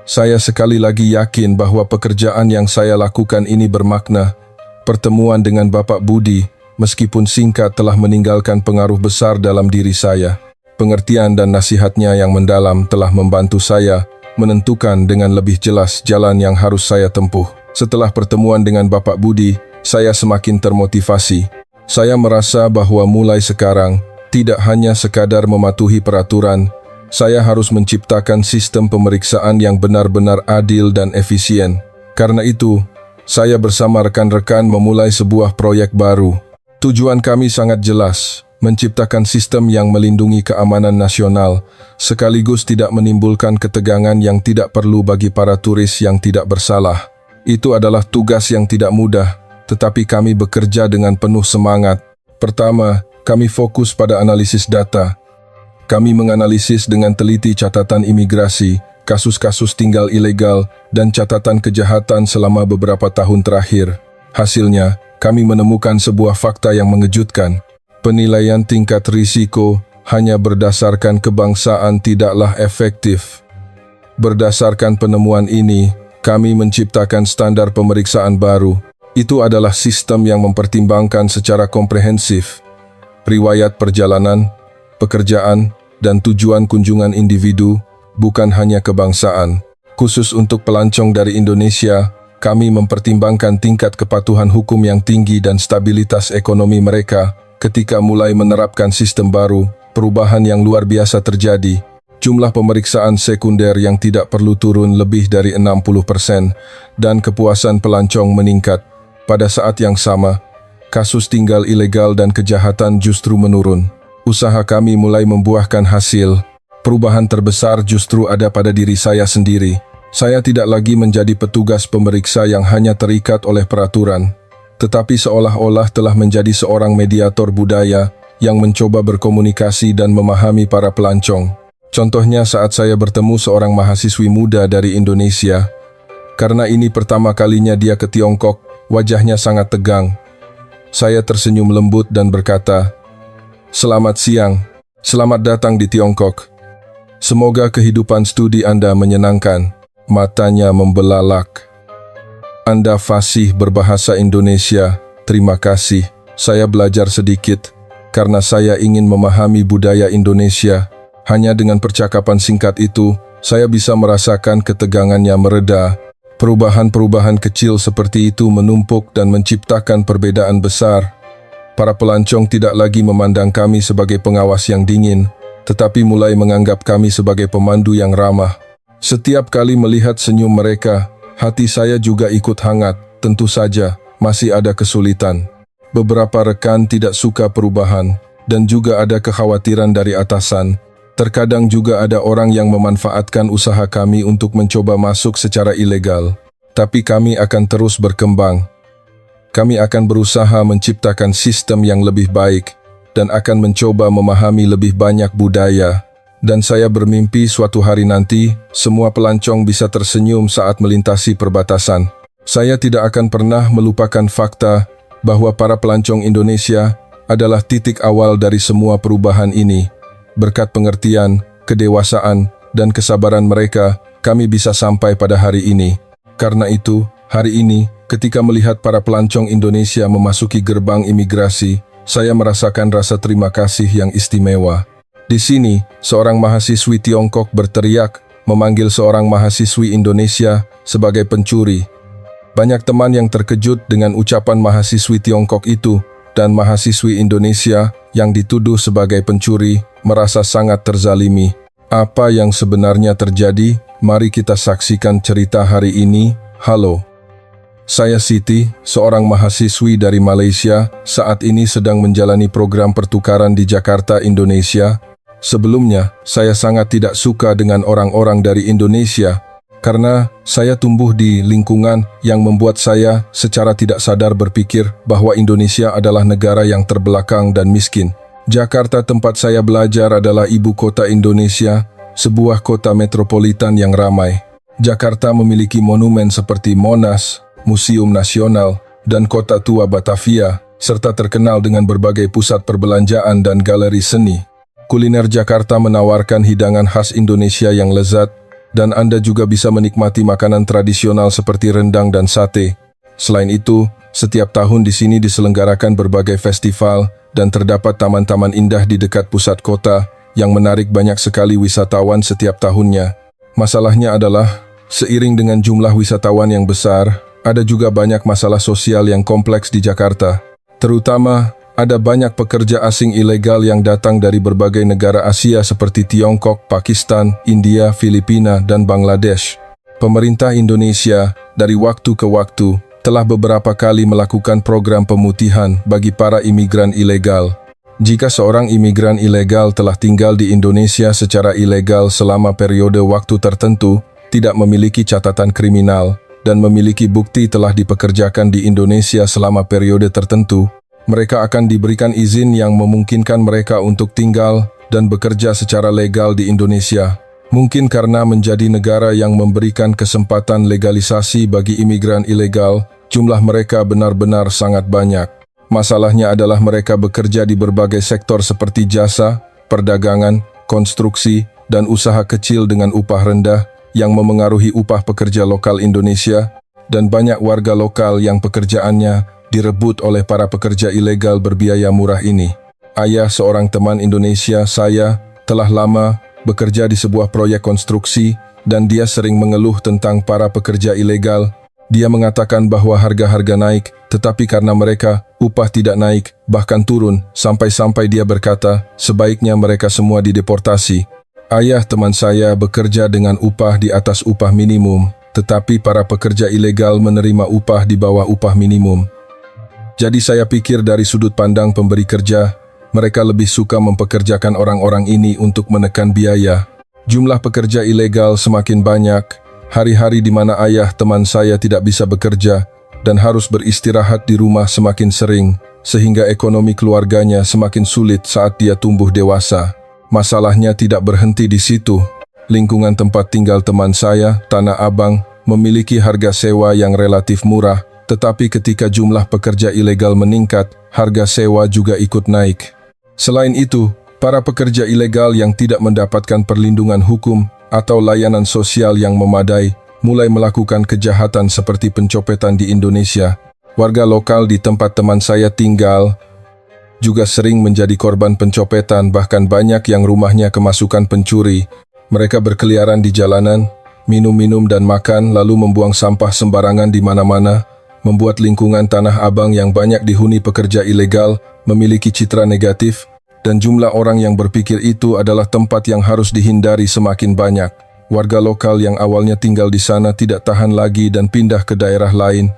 Saya sekali lagi yakin bahwa pekerjaan yang saya lakukan ini bermakna. Pertemuan dengan Bapak Budi, meskipun singkat, telah meninggalkan pengaruh besar dalam diri saya. Pengertian dan nasihatnya yang mendalam telah membantu saya menentukan dengan lebih jelas jalan yang harus saya tempuh. Setelah pertemuan dengan Bapak Budi, saya semakin termotivasi. Saya merasa bahwa mulai sekarang, tidak hanya sekadar mematuhi peraturan, saya harus menciptakan sistem pemeriksaan yang benar-benar adil dan efisien. Karena itu, saya bersama rekan-rekan memulai sebuah proyek baru. Tujuan kami sangat jelas, menciptakan sistem yang melindungi keamanan nasional, sekaligus tidak menimbulkan ketegangan yang tidak perlu bagi para turis yang tidak bersalah. Itu adalah tugas yang tidak mudah, tetapi kami bekerja dengan penuh semangat. Pertama, kami fokus pada analisis data. Kami menganalisis dengan teliti catatan imigrasi, kasus-kasus tinggal ilegal, dan catatan kejahatan selama beberapa tahun terakhir. Hasilnya, kami menemukan sebuah fakta yang mengejutkan. Penilaian tingkat risiko hanya berdasarkan kebangsaan tidaklah efektif. Berdasarkan penemuan ini, kami menciptakan standar pemeriksaan baru. Itu adalah sistem yang mempertimbangkan secara komprehensif riwayat perjalanan, pekerjaan, dan tujuan kunjungan individu, bukan hanya kebangsaan. Khusus untuk pelancong dari Indonesia, kami mempertimbangkan tingkat kepatuhan hukum yang tinggi dan stabilitas ekonomi mereka. Ketika mulai menerapkan sistem baru, perubahan yang luar biasa terjadi. Jumlah pemeriksaan sekunder yang tidak perlu turun lebih dari 60% dan kepuasan pelancong meningkat. Pada saat yang sama, kasus tinggal ilegal dan kejahatan justru menurun. Usaha kami mulai membuahkan hasil. Perubahan terbesar justru ada pada diri saya sendiri. Saya tidak lagi menjadi petugas pemeriksa yang hanya terikat oleh peraturan, tetapi seolah-olah telah menjadi seorang mediator budaya yang mencoba berkomunikasi dan memahami para pelancong. Contohnya saat saya bertemu seorang mahasiswi muda dari Indonesia. Karena ini pertama kalinya dia ke Tiongkok, wajahnya sangat tegang. Saya tersenyum lembut dan berkata, "Selamat siang, selamat datang di Tiongkok. Semoga kehidupan studi Anda menyenangkan." Matanya membelalak. "Anda fasih berbahasa Indonesia, terima kasih. Saya belajar sedikit, karena saya ingin memahami budaya Indonesia. Hanya dengan percakapan singkat itu, saya bisa merasakan ketegangannya mereda. Perubahan-perubahan kecil seperti itu menumpuk dan menciptakan perbedaan besar. Para pelancong tidak lagi memandang kami sebagai pengawas yang dingin, tetapi mulai menganggap kami sebagai pemandu yang ramah. Setiap kali melihat senyum mereka, hati saya juga ikut hangat. Tentu saja, masih ada kesulitan. Beberapa rekan tidak suka perubahan, dan juga ada kekhawatiran dari atasan. Terkadang juga ada orang yang memanfaatkan usaha kami untuk mencoba masuk secara ilegal. Tapi kami akan terus berkembang. Kami akan berusaha menciptakan sistem yang lebih baik dan akan mencoba memahami lebih banyak budaya. Dan saya bermimpi suatu hari nanti, semua pelancong bisa tersenyum saat melintasi perbatasan. Saya tidak akan pernah melupakan fakta bahwa para pelancong Indonesia adalah titik awal dari semua perubahan ini. Berkat pengertian, kedewasaan, dan kesabaran mereka, kami bisa sampai pada hari ini. Karena itu, hari ini, ketika melihat para pelancong Indonesia memasuki gerbang imigrasi, saya merasakan rasa terima kasih yang istimewa. Di sini, seorang mahasiswi Tiongkok berteriak, memanggil seorang mahasiswi Indonesia sebagai pencuri. Banyak teman yang terkejut dengan ucapan mahasiswi Tiongkok itu, dan mahasiswi Indonesia yang dituduh sebagai pencuri merasa sangat terzalimi. Apa yang sebenarnya terjadi? Mari kita saksikan cerita hari ini. Halo. Saya Siti, seorang mahasiswi dari Malaysia, saat ini sedang menjalani program pertukaran di Jakarta, Indonesia. Sebelumnya, saya sangat tidak suka dengan orang-orang dari Indonesia, karena saya tumbuh di lingkungan yang membuat saya secara tidak sadar berpikir bahwa Indonesia adalah negara yang terbelakang dan miskin. Jakarta tempat saya belajar adalah ibu kota Indonesia, sebuah kota metropolitan yang ramai. Jakarta memiliki monumen seperti Monas, Museum Nasional, dan Kota Tua Batavia, serta terkenal dengan berbagai pusat perbelanjaan dan galeri seni. Kuliner Jakarta menawarkan hidangan khas Indonesia yang lezat, dan Anda juga bisa menikmati makanan tradisional seperti rendang dan sate. Selain itu, setiap tahun di sini diselenggarakan berbagai festival dan terdapat taman-taman indah di dekat pusat kota yang menarik banyak sekali wisatawan setiap tahunnya. Masalahnya adalah, seiring dengan jumlah wisatawan yang besar, ada juga banyak masalah sosial yang kompleks di Jakarta. Terutama, ada banyak pekerja asing ilegal yang datang dari berbagai negara Asia seperti Tiongkok, Pakistan, India, Filipina, dan Bangladesh. Pemerintah Indonesia dari waktu ke waktu telah beberapa kali melakukan program pemutihan bagi para imigran ilegal. Jika seorang imigran ilegal telah tinggal di Indonesia secara ilegal selama periode waktu tertentu, tidak memiliki catatan kriminal, dan memiliki bukti telah dipekerjakan di Indonesia selama periode tertentu, mereka akan diberikan izin yang memungkinkan mereka untuk tinggal dan bekerja secara legal di Indonesia. Mungkin karena menjadi negara yang memberikan kesempatan legalisasi bagi imigran ilegal, jumlah mereka benar-benar sangat banyak. Masalahnya adalah mereka bekerja di berbagai sektor seperti jasa, perdagangan, konstruksi, dan usaha kecil dengan upah rendah yang memengaruhi upah pekerja lokal Indonesia, dan banyak warga lokal yang pekerjaannya direbut oleh para pekerja ilegal berbiaya murah ini. Ayah seorang teman Indonesia saya telah lama bekerja di sebuah proyek konstruksi dan dia sering mengeluh tentang para pekerja ilegal. Dia mengatakan bahwa harga-harga naik, tetapi karena mereka, upah tidak naik, bahkan turun, sampai-sampai dia berkata, sebaiknya mereka semua dideportasi. Ayah teman saya bekerja dengan upah di atas upah minimum, tetapi para pekerja ilegal menerima upah di bawah upah minimum. Jadi saya pikir dari sudut pandang pemberi kerja, mereka lebih suka mempekerjakan orang-orang ini untuk menekan biaya. Jumlah pekerja ilegal semakin banyak, hari-hari di mana ayah teman saya tidak bisa bekerja dan harus beristirahat di rumah semakin sering, sehingga ekonomi keluarganya semakin sulit saat dia tumbuh dewasa. Masalahnya tidak berhenti di situ. Lingkungan tempat tinggal teman saya, Tanah Abang, memiliki harga sewa yang relatif murah, tetapi ketika jumlah pekerja ilegal meningkat, harga sewa juga ikut naik. Selain itu, para pekerja ilegal yang tidak mendapatkan perlindungan hukum atau layanan sosial yang memadai mulai melakukan kejahatan seperti pencopetan di Indonesia. Warga lokal di tempat teman saya tinggal juga sering menjadi korban pencopetan, bahkan banyak yang rumahnya kemasukan pencuri. Mereka berkeliaran di jalanan, minum-minum dan makan, lalu membuang sampah sembarangan di mana-mana, membuat lingkungan Tanah Abang yang banyak dihuni pekerja ilegal memiliki citra negatif, dan jumlah orang yang berpikir itu adalah tempat yang harus dihindari semakin banyak. Warga lokal yang awalnya tinggal di sana tidak tahan lagi dan pindah ke daerah lain,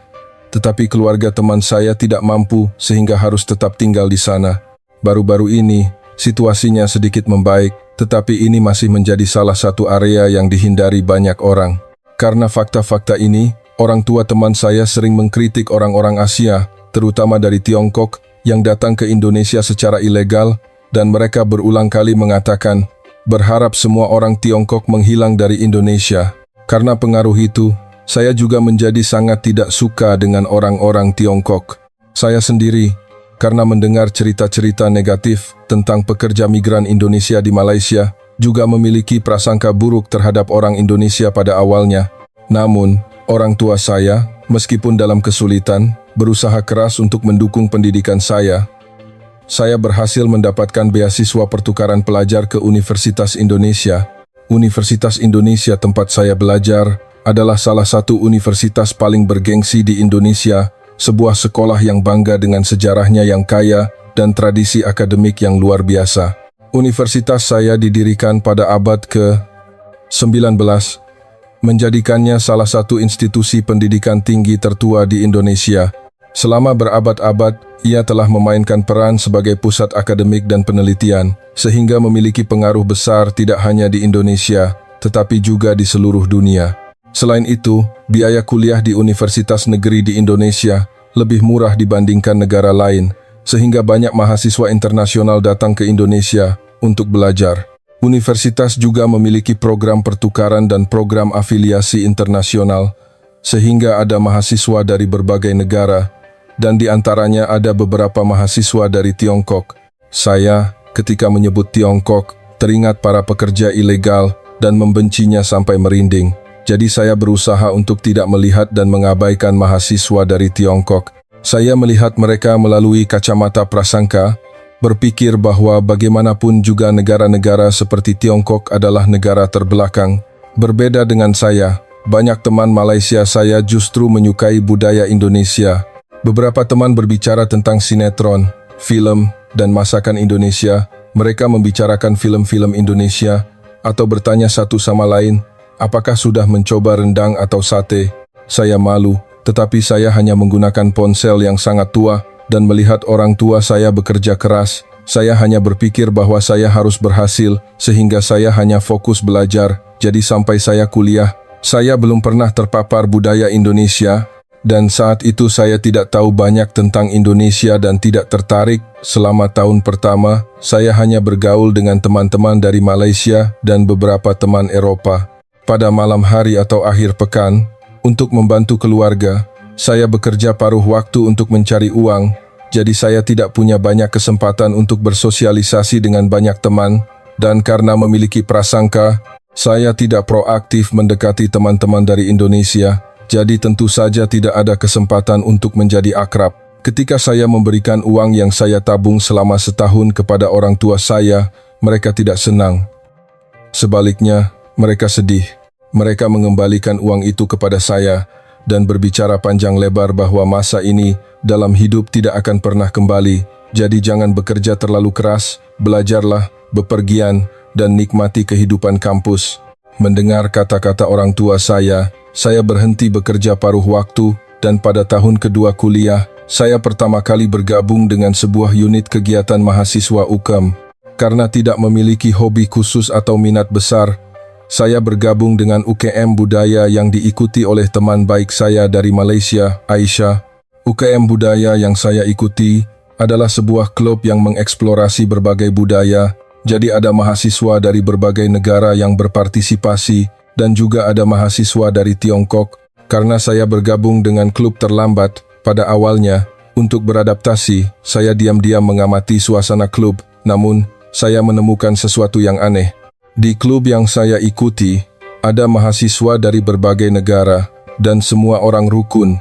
tetapi keluarga teman saya tidak mampu sehingga harus tetap tinggal di sana. Baru-baru ini, situasinya sedikit membaik, tetapi ini masih menjadi salah satu area yang dihindari banyak orang. Karena fakta-fakta ini, orang tua teman saya sering mengkritik orang-orang Asia, terutama dari Tiongkok, yang datang ke Indonesia secara ilegal, dan mereka berulang kali mengatakan, berharap semua orang Tiongkok menghilang dari Indonesia. Karena pengaruh itu, Saya juga menjadi sangat tidak suka dengan orang-orang Tiongkok. Saya sendiri, karena mendengar cerita-cerita negatif tentang pekerja migran Indonesia di Malaysia, juga memiliki prasangka buruk terhadap orang Indonesia pada awalnya. Namun, orang tua saya, meskipun dalam kesulitan, berusaha keras untuk mendukung pendidikan saya. Saya berhasil mendapatkan beasiswa pertukaran pelajar ke Universitas Indonesia. Universitas Indonesia tempat saya belajar adalah salah satu universitas paling bergengsi di Indonesia, sebuah sekolah yang bangga dengan sejarahnya yang kaya dan tradisi akademik yang luar biasa. Universitas saya didirikan pada abad ke-19, menjadikannya salah satu institusi pendidikan tinggi tertua di Indonesia. Selama berabad-abad, ia telah memainkan peran sebagai pusat akademik dan penelitian, sehingga memiliki pengaruh besar tidak hanya di Indonesia, tetapi juga di seluruh dunia. Selain itu, biaya kuliah di universitas negeri di Indonesia lebih murah dibandingkan negara lain, sehingga banyak mahasiswa internasional datang ke Indonesia untuk belajar. Universitas juga memiliki program pertukaran dan program afiliasi internasional, sehingga ada mahasiswa dari berbagai negara, dan di antaranya ada beberapa mahasiswa dari Tiongkok. Saya, ketika menyebut Tiongkok, teringat para pekerja ilegal dan membencinya sampai merinding. Jadi saya berusaha untuk tidak melihat dan mengabaikan mahasiswa dari Tiongkok. Saya melihat mereka melalui kacamata prasangka, berpikir bahwa bagaimanapun juga negara-negara seperti Tiongkok adalah negara terbelakang. Berbeda dengan saya, banyak teman Malaysia saya justru menyukai budaya Indonesia. Beberapa teman berbicara tentang sinetron, film, dan masakan Indonesia. Mereka membicarakan film-film Indonesia atau bertanya satu sama lain, apakah sudah mencoba rendang atau sate? Saya malu, tetapi saya hanya menggunakan ponsel yang sangat tua dan melihat orang tua saya bekerja keras. Saya hanya berpikir bahwa saya harus berhasil, sehingga saya hanya fokus belajar. Jadi sampai saya kuliah, saya belum pernah terpapar budaya Indonesia, dan saat itu saya tidak tahu banyak tentang Indonesia dan tidak tertarik. Selama tahun pertama, saya hanya bergaul dengan teman-teman dari Malaysia dan beberapa teman Eropa. Pada malam hari atau akhir pekan, untuk membantu keluarga, saya bekerja paruh waktu untuk mencari uang, jadi saya tidak punya banyak kesempatan untuk bersosialisasi dengan banyak teman, dan karena memiliki prasangka, saya tidak proaktif mendekati teman-teman dari Indonesia, jadi tentu saja tidak ada kesempatan untuk menjadi akrab. Ketika saya memberikan uang yang saya tabung selama setahun kepada orang tua saya, mereka tidak senang. Sebaliknya, mereka sedih. Mereka mengembalikan uang itu kepada saya dan berbicara panjang lebar bahwa masa ini dalam hidup tidak akan pernah kembali. Jadi jangan bekerja terlalu keras, belajarlah, bepergian, dan nikmati kehidupan kampus. Mendengar kata-kata orang tua saya berhenti bekerja paruh waktu dan pada tahun kedua kuliah, saya pertama kali bergabung dengan sebuah unit kegiatan mahasiswa UKM. Karena tidak memiliki hobi khusus atau minat besar, saya bergabung dengan UKM Budaya yang diikuti oleh teman baik saya dari Malaysia, Aisyah. UKM Budaya yang saya ikuti adalah sebuah klub yang mengeksplorasi berbagai budaya, jadi ada mahasiswa dari berbagai negara yang berpartisipasi dan juga ada mahasiswa dari Tiongkok. Karena saya bergabung dengan klub terlambat pada awalnya, untuk beradaptasi, saya diam-diam mengamati suasana klub, namun saya menemukan sesuatu yang aneh. Di klub yang saya ikuti, ada mahasiswa dari berbagai negara, dan semua orang rukun.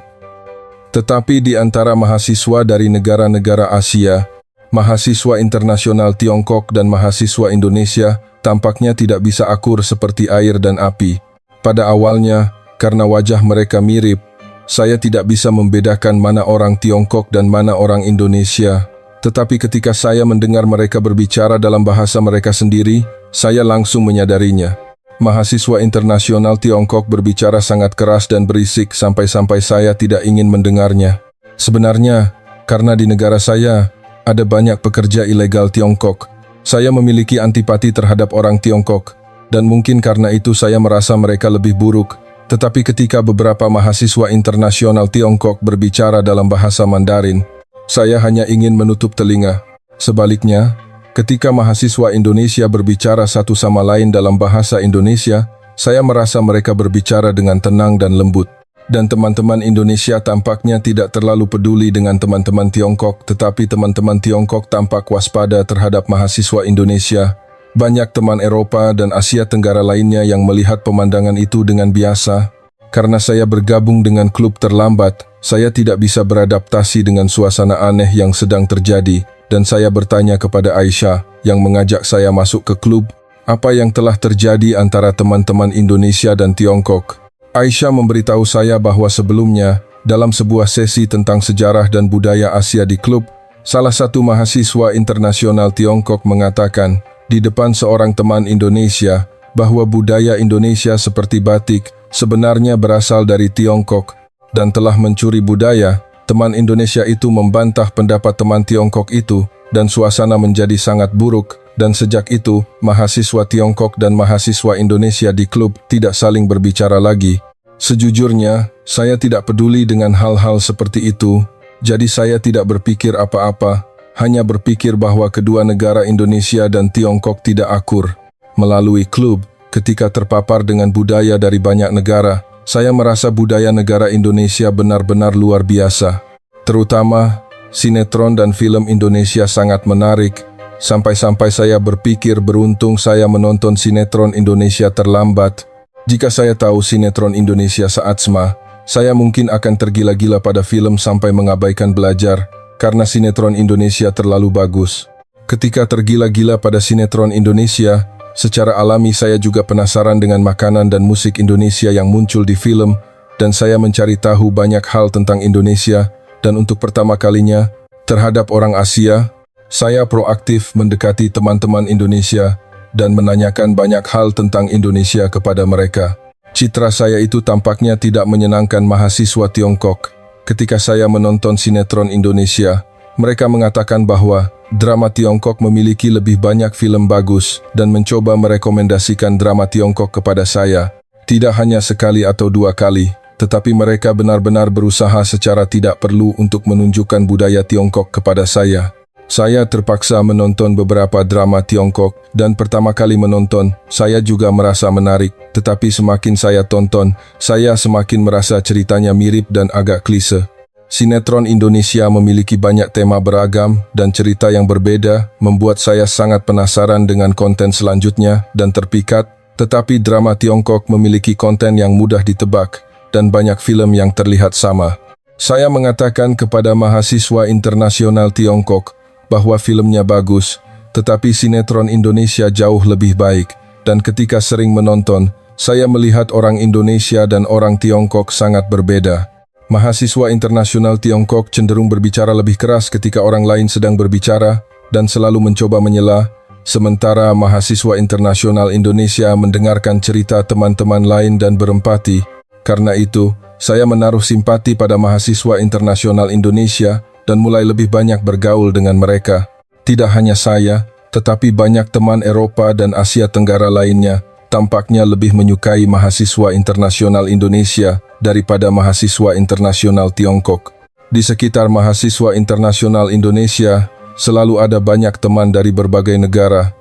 Tetapi di antara mahasiswa dari negara-negara Asia, mahasiswa internasional Tiongkok dan mahasiswa Indonesia tampaknya tidak bisa akur seperti air dan api. Pada awalnya, karena wajah mereka mirip, saya tidak bisa membedakan mana orang Tiongkok dan mana orang Indonesia. Tetapi ketika saya mendengar mereka berbicara dalam bahasa mereka sendiri, saya langsung menyadarinya. Mahasiswa internasional Tiongkok berbicara sangat keras dan berisik sampai-sampai saya tidak ingin mendengarnya. Sebenarnya, karena di negara saya ada banyak pekerja ilegal Tiongkok, saya memiliki antipati terhadap orang Tiongkok, dan mungkin karena itu saya merasa mereka lebih buruk. Tetapi ketika beberapa mahasiswa internasional Tiongkok berbicara dalam bahasa Mandarin, saya hanya ingin menutup telinga. Sebaliknya, ketika mahasiswa Indonesia berbicara satu sama lain dalam bahasa Indonesia, Saya merasa mereka berbicara dengan tenang dan lembut. Dan teman-teman Indonesia tampaknya tidak terlalu peduli dengan teman-teman Tiongkok, tetapi teman-teman Tiongkok tampak waspada terhadap mahasiswa Indonesia. Banyak teman Eropa dan Asia Tenggara lainnya yang melihat pemandangan itu dengan biasa. Karena saya bergabung dengan klub terlambat, saya tidak bisa beradaptasi dengan suasana aneh yang sedang terjadi, dan saya bertanya kepada Aisyah yang mengajak saya masuk ke klub, apa yang telah terjadi antara teman-teman Indonesia dan Tiongkok. Aisyah memberitahu saya bahwa sebelumnya, dalam sebuah sesi tentang sejarah dan budaya Asia di klub, salah satu mahasiswa internasional Tiongkok mengatakan di depan seorang teman Indonesia bahwa budaya Indonesia seperti batik sebenarnya berasal dari Tiongkok dan telah mencuri budaya. Teman Indonesia itu membantah pendapat teman Tiongkok itu dan suasana menjadi sangat buruk, dan sejak itu mahasiswa Tiongkok dan mahasiswa Indonesia di klub tidak saling berbicara lagi. Sejujurnya, saya tidak peduli dengan hal-hal seperti itu, jadi saya tidak berpikir apa-apa, hanya berpikir bahwa kedua negara Indonesia dan Tiongkok tidak akur. Melalui klub, ketika terpapar dengan budaya dari banyak negara, saya merasa budaya negara Indonesia benar-benar luar biasa. Terutama, sinetron dan film Indonesia sangat menarik, sampai-sampai saya berpikir beruntung saya menonton sinetron Indonesia terlambat. Jika saya tahu sinetron Indonesia saat SMA, saya mungkin akan tergila-gila pada film sampai mengabaikan belajar, karena sinetron Indonesia terlalu bagus. Ketika tergila-gila pada sinetron Indonesia, secara alami saya juga penasaran dengan makanan dan musik Indonesia yang muncul di film, dan saya mencari tahu banyak hal tentang Indonesia, dan untuk pertama kalinya, terhadap orang Asia, saya proaktif mendekati teman-teman Indonesia dan menanyakan banyak hal tentang Indonesia kepada mereka. Citra saya itu tampaknya tidak menyenangkan mahasiswa Tiongkok. Ketika saya menonton sinetron Indonesia, mereka mengatakan bahwa drama Tiongkok memiliki lebih banyak film bagus dan mencoba merekomendasikan drama Tiongkok kepada saya. Tidak hanya sekali atau dua kali, tetapi mereka benar-benar berusaha secara tidak perlu untuk menunjukkan budaya Tiongkok kepada saya. Saya terpaksa menonton beberapa drama Tiongkok dan pertama kali menonton, saya juga merasa menarik, tetapi semakin saya tonton, saya semakin merasa ceritanya mirip dan agak klise. Sinetron Indonesia memiliki banyak tema beragam dan cerita yang berbeda, membuat saya sangat penasaran dengan konten selanjutnya dan terpikat, tetapi drama Tiongkok memiliki konten yang mudah ditebak dan banyak film yang terlihat sama. Saya mengatakan kepada mahasiswa internasional Tiongkok bahwa filmnya bagus, tetapi sinetron Indonesia jauh lebih baik, dan ketika sering menonton, saya melihat orang Indonesia dan orang Tiongkok sangat berbeda. Mahasiswa internasional Tiongkok cenderung berbicara lebih keras ketika orang lain sedang berbicara dan selalu mencoba menyela, sementara mahasiswa internasional Indonesia mendengarkan cerita teman-teman lain dan berempati. Karena itu, saya menaruh simpati pada mahasiswa internasional Indonesia dan mulai lebih banyak bergaul dengan mereka. Tidak hanya saya, tetapi banyak teman Eropa dan Asia Tenggara lainnya tampaknya lebih menyukai mahasiswa internasional Indonesia daripada mahasiswa internasional Tiongkok. Di sekitar mahasiswa internasional Indonesia, selalu ada banyak teman dari berbagai negara.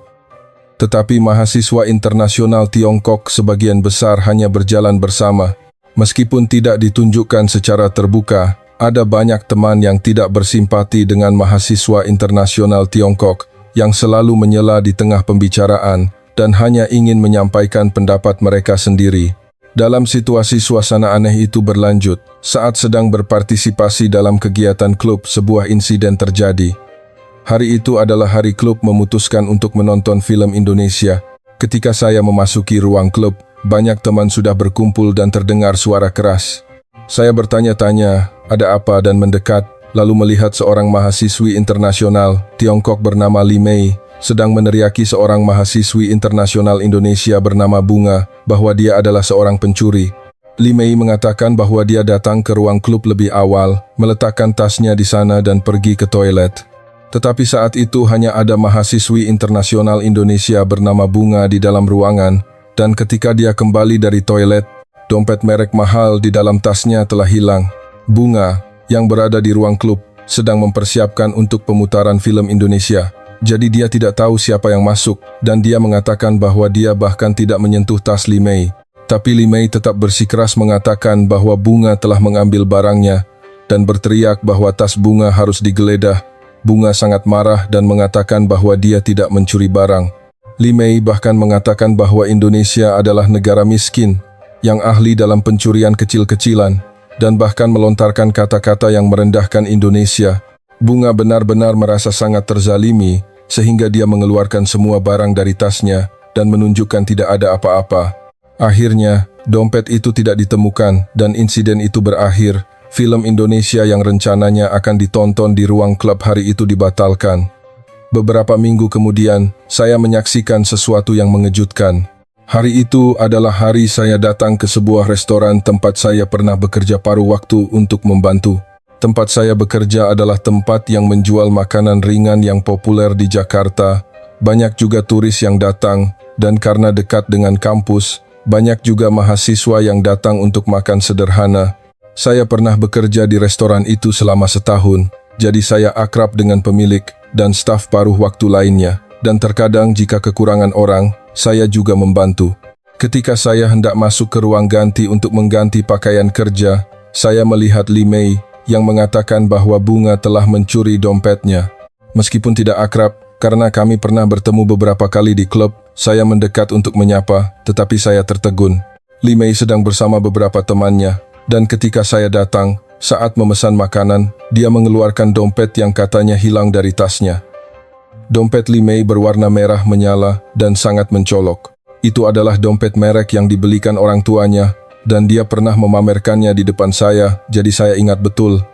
Tetapi mahasiswa internasional Tiongkok sebagian besar hanya berjalan bersama. Meskipun tidak ditunjukkan secara terbuka, ada banyak teman yang tidak bersimpati dengan mahasiswa internasional Tiongkok yang selalu menyela di tengah pembicaraan dan hanya ingin menyampaikan pendapat mereka sendiri. Dalam situasi suasana aneh itu berlanjut, saat sedang berpartisipasi dalam kegiatan klub, sebuah insiden terjadi. Hari itu adalah hari klub memutuskan untuk menonton film Indonesia. Ketika saya memasuki ruang klub, banyak teman sudah berkumpul dan terdengar suara keras. Saya bertanya-tanya, ada apa, dan mendekat, lalu melihat seorang mahasiswi internasional Tiongkok bernama Li Mei sedang meneriaki seorang mahasiswi internasional Indonesia bernama Bunga bahwa dia adalah seorang pencuri. Li Mei mengatakan bahwa dia datang ke ruang klub lebih awal, meletakkan tasnya di sana dan pergi ke toilet. Tetapi saat itu hanya ada mahasiswi internasional Indonesia bernama Bunga di dalam ruangan, dan ketika dia kembali dari toilet, dompet merek mahal di dalam tasnya telah hilang. Bunga, yang berada di ruang klub, sedang mempersiapkan untuk pemutaran film Indonesia. Jadi dia tidak tahu siapa yang masuk, dan dia mengatakan bahwa dia bahkan tidak menyentuh tas Li Mei. Tapi Li Mei tetap bersikeras mengatakan bahwa Bunga telah mengambil barangnya dan berteriak bahwa tas Bunga harus digeledah. Bunga sangat marah dan mengatakan bahwa dia tidak mencuri barang. Li Mei bahkan mengatakan bahwa Indonesia adalah negara miskin yang ahli dalam pencurian kecil-kecilan dan bahkan melontarkan kata-kata yang merendahkan Indonesia. Bunga benar-benar merasa sangat terzalimi sehingga dia mengeluarkan semua barang dari tasnya dan menunjukkan tidak ada apa-apa. Akhirnya, dompet itu tidak ditemukan dan insiden itu berakhir. Film Indonesia yang rencananya akan ditonton di ruang klub hari itu dibatalkan. Beberapa minggu kemudian, saya menyaksikan sesuatu yang mengejutkan. Hari itu adalah hari saya datang ke sebuah restoran tempat saya pernah bekerja paruh waktu untuk membantu. Tempat saya bekerja adalah tempat yang menjual makanan ringan yang populer di Jakarta. Banyak juga turis yang datang, dan karena dekat dengan kampus, banyak juga mahasiswa yang datang untuk makan sederhana. Saya pernah bekerja di restoran itu selama setahun, jadi saya akrab dengan pemilik dan staf paruh waktu lainnya, dan terkadang jika kekurangan orang, saya juga membantu. Ketika saya hendak masuk ke ruang ganti untuk mengganti pakaian kerja, saya melihat Li Mei yang mengatakan bahwa Bunga telah mencuri dompetnya. Meskipun tidak akrab, karena kami pernah bertemu beberapa kali di klub, saya mendekat untuk menyapa, tetapi saya tertegun. Li Mei sedang bersama beberapa temannya, dan ketika saya datang, saat memesan makanan, dia mengeluarkan dompet yang katanya hilang dari tasnya. Dompet Li Mei berwarna merah menyala dan sangat mencolok. Itu adalah dompet merek yang dibelikan orang tuanya, dan dia pernah memamerkannya di depan saya, jadi saya ingat betul.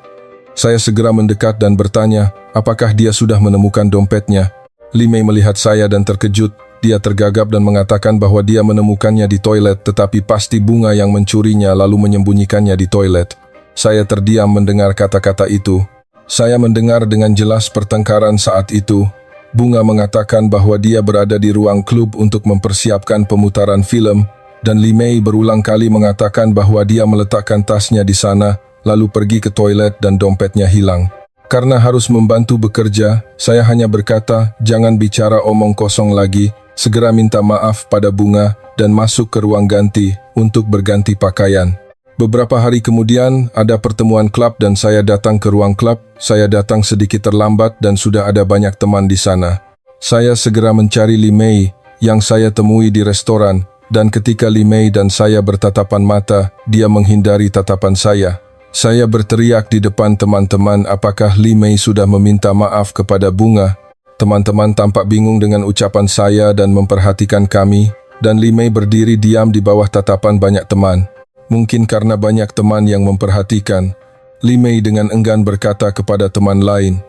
Saya segera mendekat dan bertanya, apakah dia sudah menemukan dompetnya. Li Mei melihat saya dan terkejut. Dia tergagap dan mengatakan bahwa dia menemukannya di toilet, tetapi pasti Bunga yang mencurinya lalu menyembunyikannya di toilet. Saya terdiam mendengar kata-kata itu. Saya mendengar dengan jelas pertengkaran saat itu. Bunga mengatakan bahwa dia berada di ruang klub untuk mempersiapkan pemutaran film, dan Li Mei berulang kali mengatakan bahwa dia meletakkan tasnya di sana, lalu pergi ke toilet dan dompetnya hilang. Karena harus membantu bekerja, saya hanya berkata, jangan bicara omong kosong lagi, segera minta maaf pada Bunga dan masuk ke ruang ganti untuk berganti pakaian. Beberapa hari kemudian, ada pertemuan klub dan saya datang ke ruang klub. Saya datang sedikit terlambat dan sudah ada banyak teman di sana. Saya segera mencari Li Mei yang saya temui di restoran, dan ketika Li Mei dan saya bertatapan mata, dia menghindari tatapan saya. Saya berteriak di depan teman-teman apakah Li Mei sudah meminta maaf kepada Bunga. Teman-teman tampak bingung dengan ucapan saya dan memperhatikan kami, dan Li Mei berdiri diam di bawah tatapan banyak teman. Mungkin karena banyak teman yang memperhatikan, Li Mei dengan enggan berkata kepada teman lain,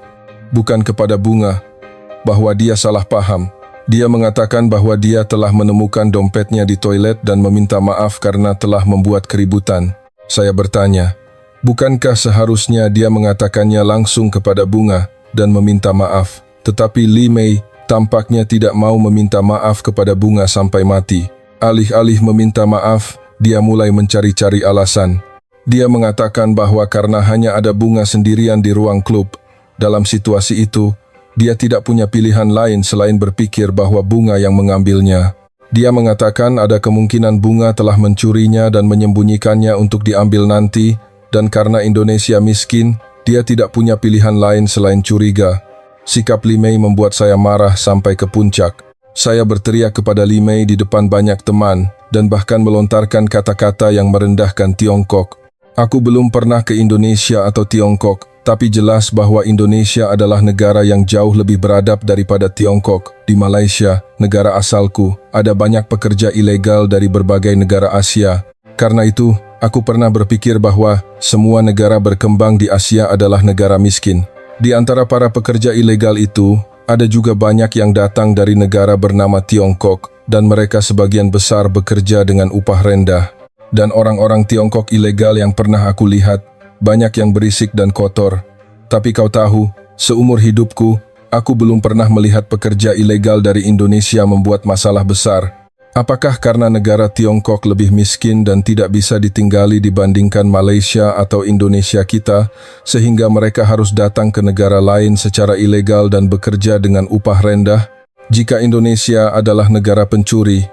bukan kepada Bunga, bahwa dia salah paham. Dia mengatakan bahwa dia telah menemukan dompetnya di toilet dan meminta maaf karena telah membuat keributan. Saya bertanya, bukankah seharusnya dia mengatakannya langsung kepada Bunga dan meminta maaf? Tetapi Li Mei tampaknya tidak mau meminta maaf kepada Bunga sampai mati. Alih-alih meminta maaf, dia mulai mencari-cari alasan. Dia mengatakan bahwa karena hanya ada Bunga sendirian di ruang klub, dalam situasi itu, dia tidak punya pilihan lain selain berpikir bahwa Bunga yang mengambilnya. Dia mengatakan ada kemungkinan Bunga telah mencurinya dan menyembunyikannya untuk diambil nanti, dan karena Indonesia miskin, dia tidak punya pilihan lain selain curiga. Sikap Li Mei membuat saya marah sampai ke puncak. Saya berteriak kepada Li Mei di depan banyak teman, dan bahkan melontarkan kata-kata yang merendahkan Tiongkok. Aku belum pernah ke Indonesia atau Tiongkok, tapi jelas bahwa Indonesia adalah negara yang jauh lebih beradab daripada Tiongkok. Di Malaysia, negara asalku, ada banyak pekerja ilegal dari berbagai negara Asia. Karena itu, aku pernah berpikir bahwa semua negara berkembang di Asia adalah negara miskin. Di antara para pekerja ilegal itu, ada juga banyak yang datang dari negara bernama Tiongkok, dan mereka sebagian besar bekerja dengan upah rendah. Dan orang-orang Tiongkok ilegal yang pernah aku lihat, banyak yang berisik dan kotor. Tapi kau tahu, seumur hidupku, aku belum pernah melihat pekerja ilegal dari Indonesia membuat masalah besar. Apakah karena negara Tiongkok lebih miskin dan tidak bisa ditinggali dibandingkan Malaysia atau Indonesia kita, sehingga mereka harus datang ke negara lain secara ilegal dan bekerja dengan upah rendah? Jika Indonesia adalah negara pencuri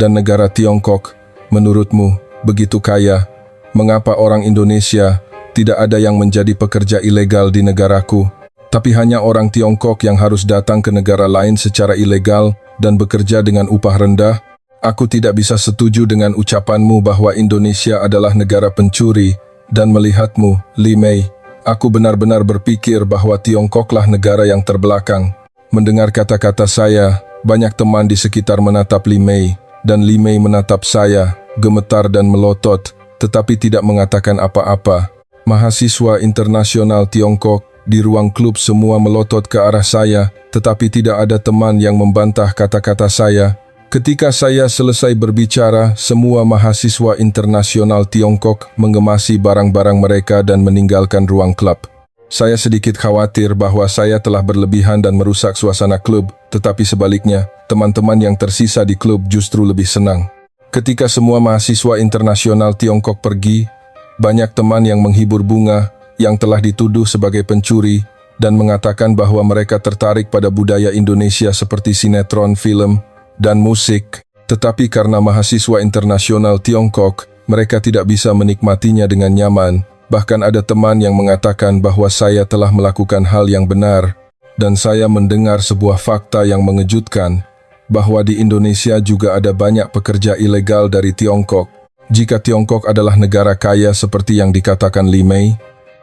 dan negara Tiongkok Menurutmu, begitu kaya, mengapa orang Indonesia tidak ada yang menjadi pekerja ilegal di negaraku, tapi hanya orang Tiongkok yang harus datang ke negara lain secara ilegal dan bekerja dengan upah rendah? Aku tidak bisa setuju dengan ucapanmu bahwa Indonesia adalah negara pencuri, dan melihatmu, Li Mei, aku benar-benar berpikir bahwa Tiongkoklah negara yang terbelakang. Mendengar kata-kata saya, banyak teman di sekitar menatap Li Mei, dan Li Mei menatap saya, gemetar dan melotot, tetapi tidak mengatakan apa-apa. Mahasiswa internasional Tiongkok di ruang klub semua melotot ke arah saya, tetapi tidak ada teman yang membantah kata-kata saya. Ketika saya selesai berbicara, semua mahasiswa internasional Tiongkok mengemasi barang-barang mereka dan meninggalkan ruang klub. Saya sedikit khawatir bahwa saya telah berlebihan dan merusak suasana klub, tetapi sebaliknya, teman-teman yang tersisa di klub justru lebih senang. Ketika semua mahasiswa internasional Tiongkok pergi, banyak teman yang menghibur bunga, yang telah dituduh sebagai pencuri, dan mengatakan bahwa mereka tertarik pada budaya Indonesia seperti sinetron, film, dan musik. Tetapi karena mahasiswa internasional Tiongkok, mereka tidak bisa menikmatinya dengan nyaman. Bahkan ada teman yang mengatakan bahwa saya telah melakukan hal yang benar, dan saya mendengar sebuah fakta yang mengejutkan, bahwa di Indonesia juga ada banyak pekerja ilegal dari Tiongkok. Jika Tiongkok adalah negara kaya seperti yang dikatakan Li Mei,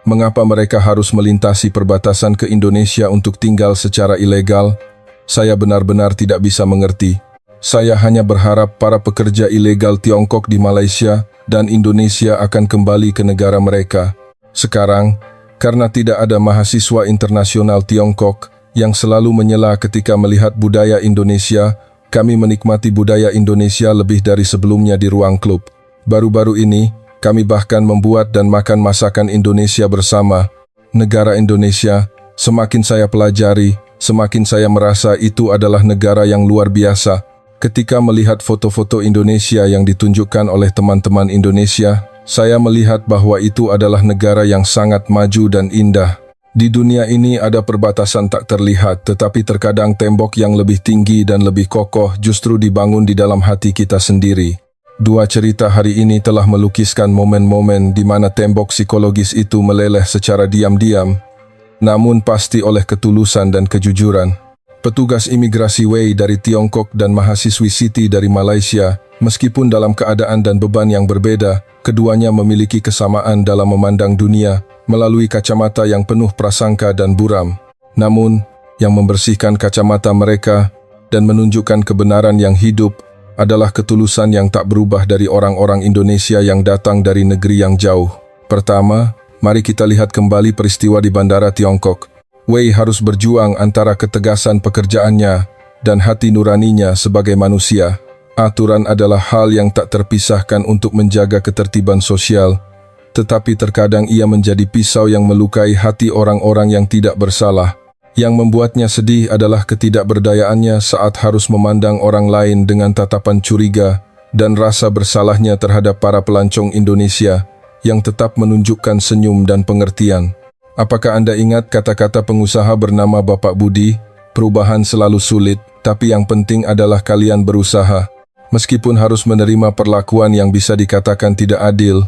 mengapa mereka harus melintasi perbatasan ke Indonesia untuk tinggal secara ilegal? Saya benar-benar tidak bisa mengerti. Saya hanya berharap para pekerja ilegal Tiongkok di Malaysia dan Indonesia akan kembali ke negara mereka. Sekarang, karena tidak ada mahasiswa internasional Tiongkok yang selalu menyela ketika melihat budaya Indonesia, kami menikmati budaya Indonesia lebih dari sebelumnya di ruang klub. Baru-baru ini, kami bahkan membuat dan makan masakan Indonesia bersama. Negara Indonesia, semakin saya pelajari, semakin saya merasa itu adalah negara yang luar biasa. Ketika melihat foto-foto Indonesia yang ditunjukkan oleh teman-teman Indonesia, saya melihat bahwa itu adalah negara yang sangat maju dan indah. Di dunia ini ada perbatasan tak terlihat, tetapi terkadang tembok yang lebih tinggi dan lebih kokoh justru dibangun di dalam hati kita sendiri. Dua cerita hari ini telah melukiskan momen-momen di mana tembok psikologis itu meleleh secara diam-diam, namun pasti oleh ketulusan dan kejujuran. Petugas imigrasi Wei dari Tiongkok dan mahasiswi Siti dari Malaysia, meskipun dalam keadaan dan beban yang berbeda, keduanya memiliki kesamaan dalam memandang dunia melalui kacamata yang penuh prasangka dan buram. Namun, yang membersihkan kacamata mereka dan menunjukkan kebenaran yang hidup adalah ketulusan yang tak berubah dari orang-orang Indonesia yang datang dari negeri yang jauh. Pertama, mari kita lihat kembali peristiwa di Bandara Tiongkok. Wei harus berjuang antara ketegasan pekerjaannya dan hati nuraninya sebagai manusia. Aturan adalah hal yang tak terpisahkan untuk menjaga ketertiban sosial, tetapi terkadang ia menjadi pisau yang melukai hati orang-orang yang tidak bersalah. Yang membuatnya sedih adalah ketidakberdayaannya saat harus memandang orang lain dengan tatapan curiga dan rasa bersalahnya terhadap para pelancong Indonesia yang tetap menunjukkan senyum dan pengertian. Apakah Anda ingat kata-kata pengusaha bernama Bapak Budi? Perubahan selalu sulit, tapi yang penting adalah kalian berusaha. Meskipun harus menerima perlakuan yang bisa dikatakan tidak adil,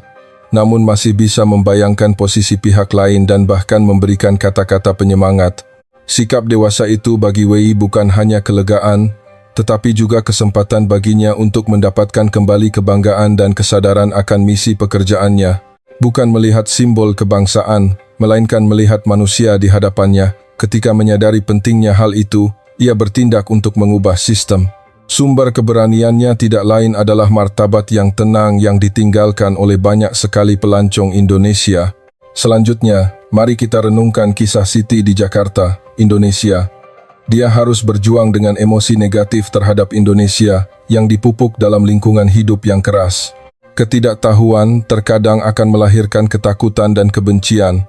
namun masih bisa membayangkan posisi pihak lain dan bahkan memberikan kata-kata penyemangat. Sikap dewasa itu bagi Wei bukan hanya kelegaan, tetapi juga kesempatan baginya untuk mendapatkan kembali kebanggaan dan kesadaran akan misi pekerjaannya. Bukan melihat simbol kebangsaan, melainkan melihat manusia di hadapannya. Ketika menyadari pentingnya hal itu, ia bertindak untuk mengubah sistem. Sumber keberaniannya tidak lain adalah martabat yang tenang yang ditinggalkan oleh banyak sekali pelancong Indonesia. Selanjutnya, mari kita renungkan kisah Siti di Jakarta, Indonesia. Dia harus berjuang dengan emosi negatif terhadap Indonesia yang dipupuk dalam lingkungan hidup yang keras. Ketidaktahuan terkadang akan melahirkan ketakutan dan kebencian,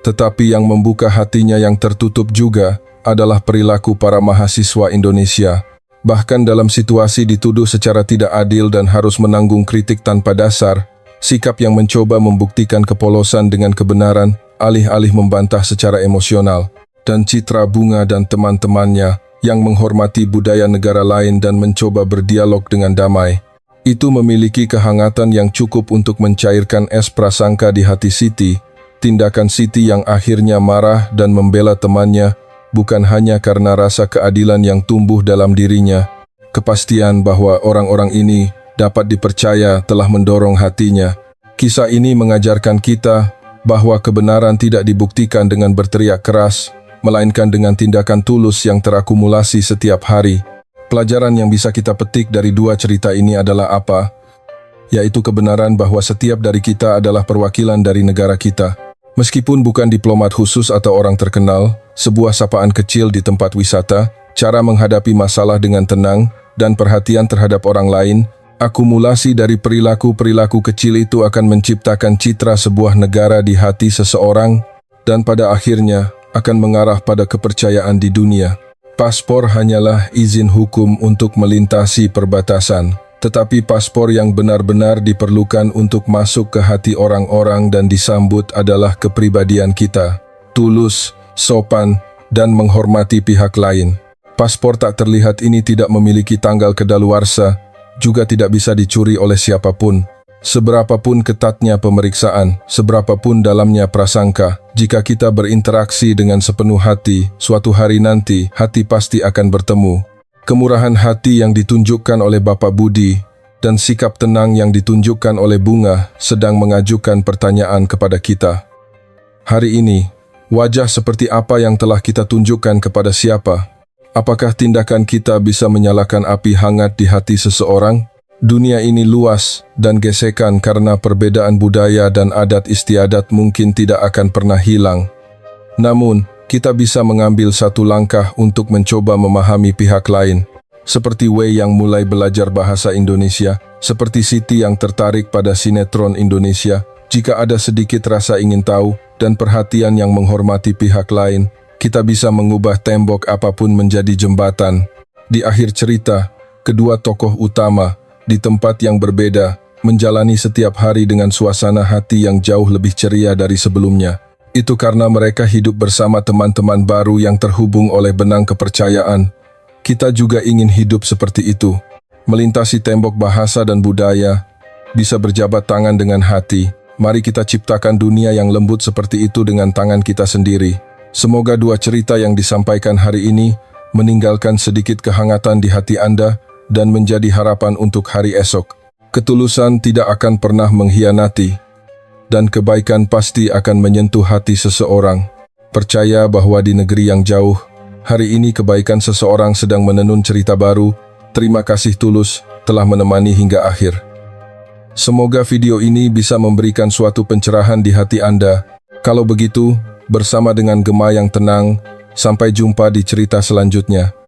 tetapi yang membuka hatinya yang tertutup juga adalah perilaku para mahasiswa Indonesia. Bahkan dalam situasi dituduh secara tidak adil dan harus menanggung kritik tanpa dasar, sikap yang mencoba membuktikan kepolosan dengan kebenaran, alih-alih membantah secara emosional, dan Citra Bunga dan teman-temannya yang menghormati budaya negara lain dan mencoba berdialog dengan damai. Itu memiliki kehangatan yang cukup untuk mencairkan es prasangka di hati Siti. Tindakan Siti yang akhirnya marah dan membela temannya bukan hanya karena rasa keadilan yang tumbuh dalam dirinya. Kepastian bahwa orang-orang ini dapat dipercaya telah mendorong hatinya. Kisah ini mengajarkan kita bahwa kebenaran tidak dibuktikan dengan berteriak keras, melainkan dengan tindakan tulus yang terakumulasi setiap hari. Pelajaran yang bisa kita petik dari dua cerita ini adalah apa? Yaitu kebenaran bahwa setiap dari kita adalah perwakilan dari negara kita. Meskipun bukan diplomat khusus atau orang terkenal, sebuah sapaan kecil di tempat wisata, cara menghadapi masalah dengan tenang, dan perhatian terhadap orang lain, akumulasi dari perilaku-perilaku kecil itu akan menciptakan citra sebuah negara di hati seseorang, dan pada akhirnya akan mengarah pada kepercayaan di dunia. Paspor hanyalah izin hukum untuk melintasi perbatasan, tetapi paspor yang benar-benar diperlukan untuk masuk ke hati orang-orang dan disambut adalah kepribadian kita, tulus, sopan, dan menghormati pihak lain. Paspor tak terlihat ini tidak memiliki tanggal kedaluarsa, juga tidak bisa dicuri oleh siapapun. Seberapapun ketatnya pemeriksaan, seberapapun dalamnya prasangka, jika kita berinteraksi dengan sepenuh hati, suatu hari nanti hati pasti akan bertemu. Kemurahan hati yang ditunjukkan oleh Bapak Budi dan sikap tenang yang ditunjukkan oleh Bunga sedang mengajukan pertanyaan kepada kita. Hari ini, wajah seperti apa yang telah kita tunjukkan kepada siapa? Apakah tindakan kita bisa menyalakan api hangat di hati seseorang? Dunia ini luas dan gesekan karena perbedaan budaya dan adat istiadat mungkin tidak akan pernah hilang. Namun, kita bisa mengambil satu langkah untuk mencoba memahami pihak lain. Seperti Wei yang mulai belajar bahasa Indonesia, seperti Siti yang tertarik pada sinetron Indonesia. Jika ada sedikit rasa ingin tahu dan perhatian yang menghormati pihak lain, kita bisa mengubah tembok apapun menjadi jembatan. Di akhir cerita, kedua tokoh utama di tempat yang berbeda, menjalani setiap hari dengan suasana hati yang jauh lebih ceria dari sebelumnya. Itu karena mereka hidup bersama teman-teman baru yang terhubung oleh benang kepercayaan. Kita juga ingin hidup seperti itu, melintasi tembok bahasa dan budaya, bisa berjabat tangan dengan hati. Mari kita ciptakan dunia yang lembut seperti itu dengan tangan kita sendiri. Semoga dua cerita yang disampaikan hari ini meninggalkan sedikit kehangatan di hati Anda dan menjadi harapan untuk hari esok. Ketulusan tidak akan pernah mengkhianati, dan kebaikan pasti akan menyentuh hati seseorang. Percaya bahwa di negeri yang jauh, hari ini kebaikan seseorang sedang menenun cerita baru. Terima kasih tulus telah menemani hingga akhir. Semoga video ini bisa memberikan suatu pencerahan di hati Anda. Kalau begitu, bersama dengan gema yang tenang, sampai jumpa di cerita selanjutnya.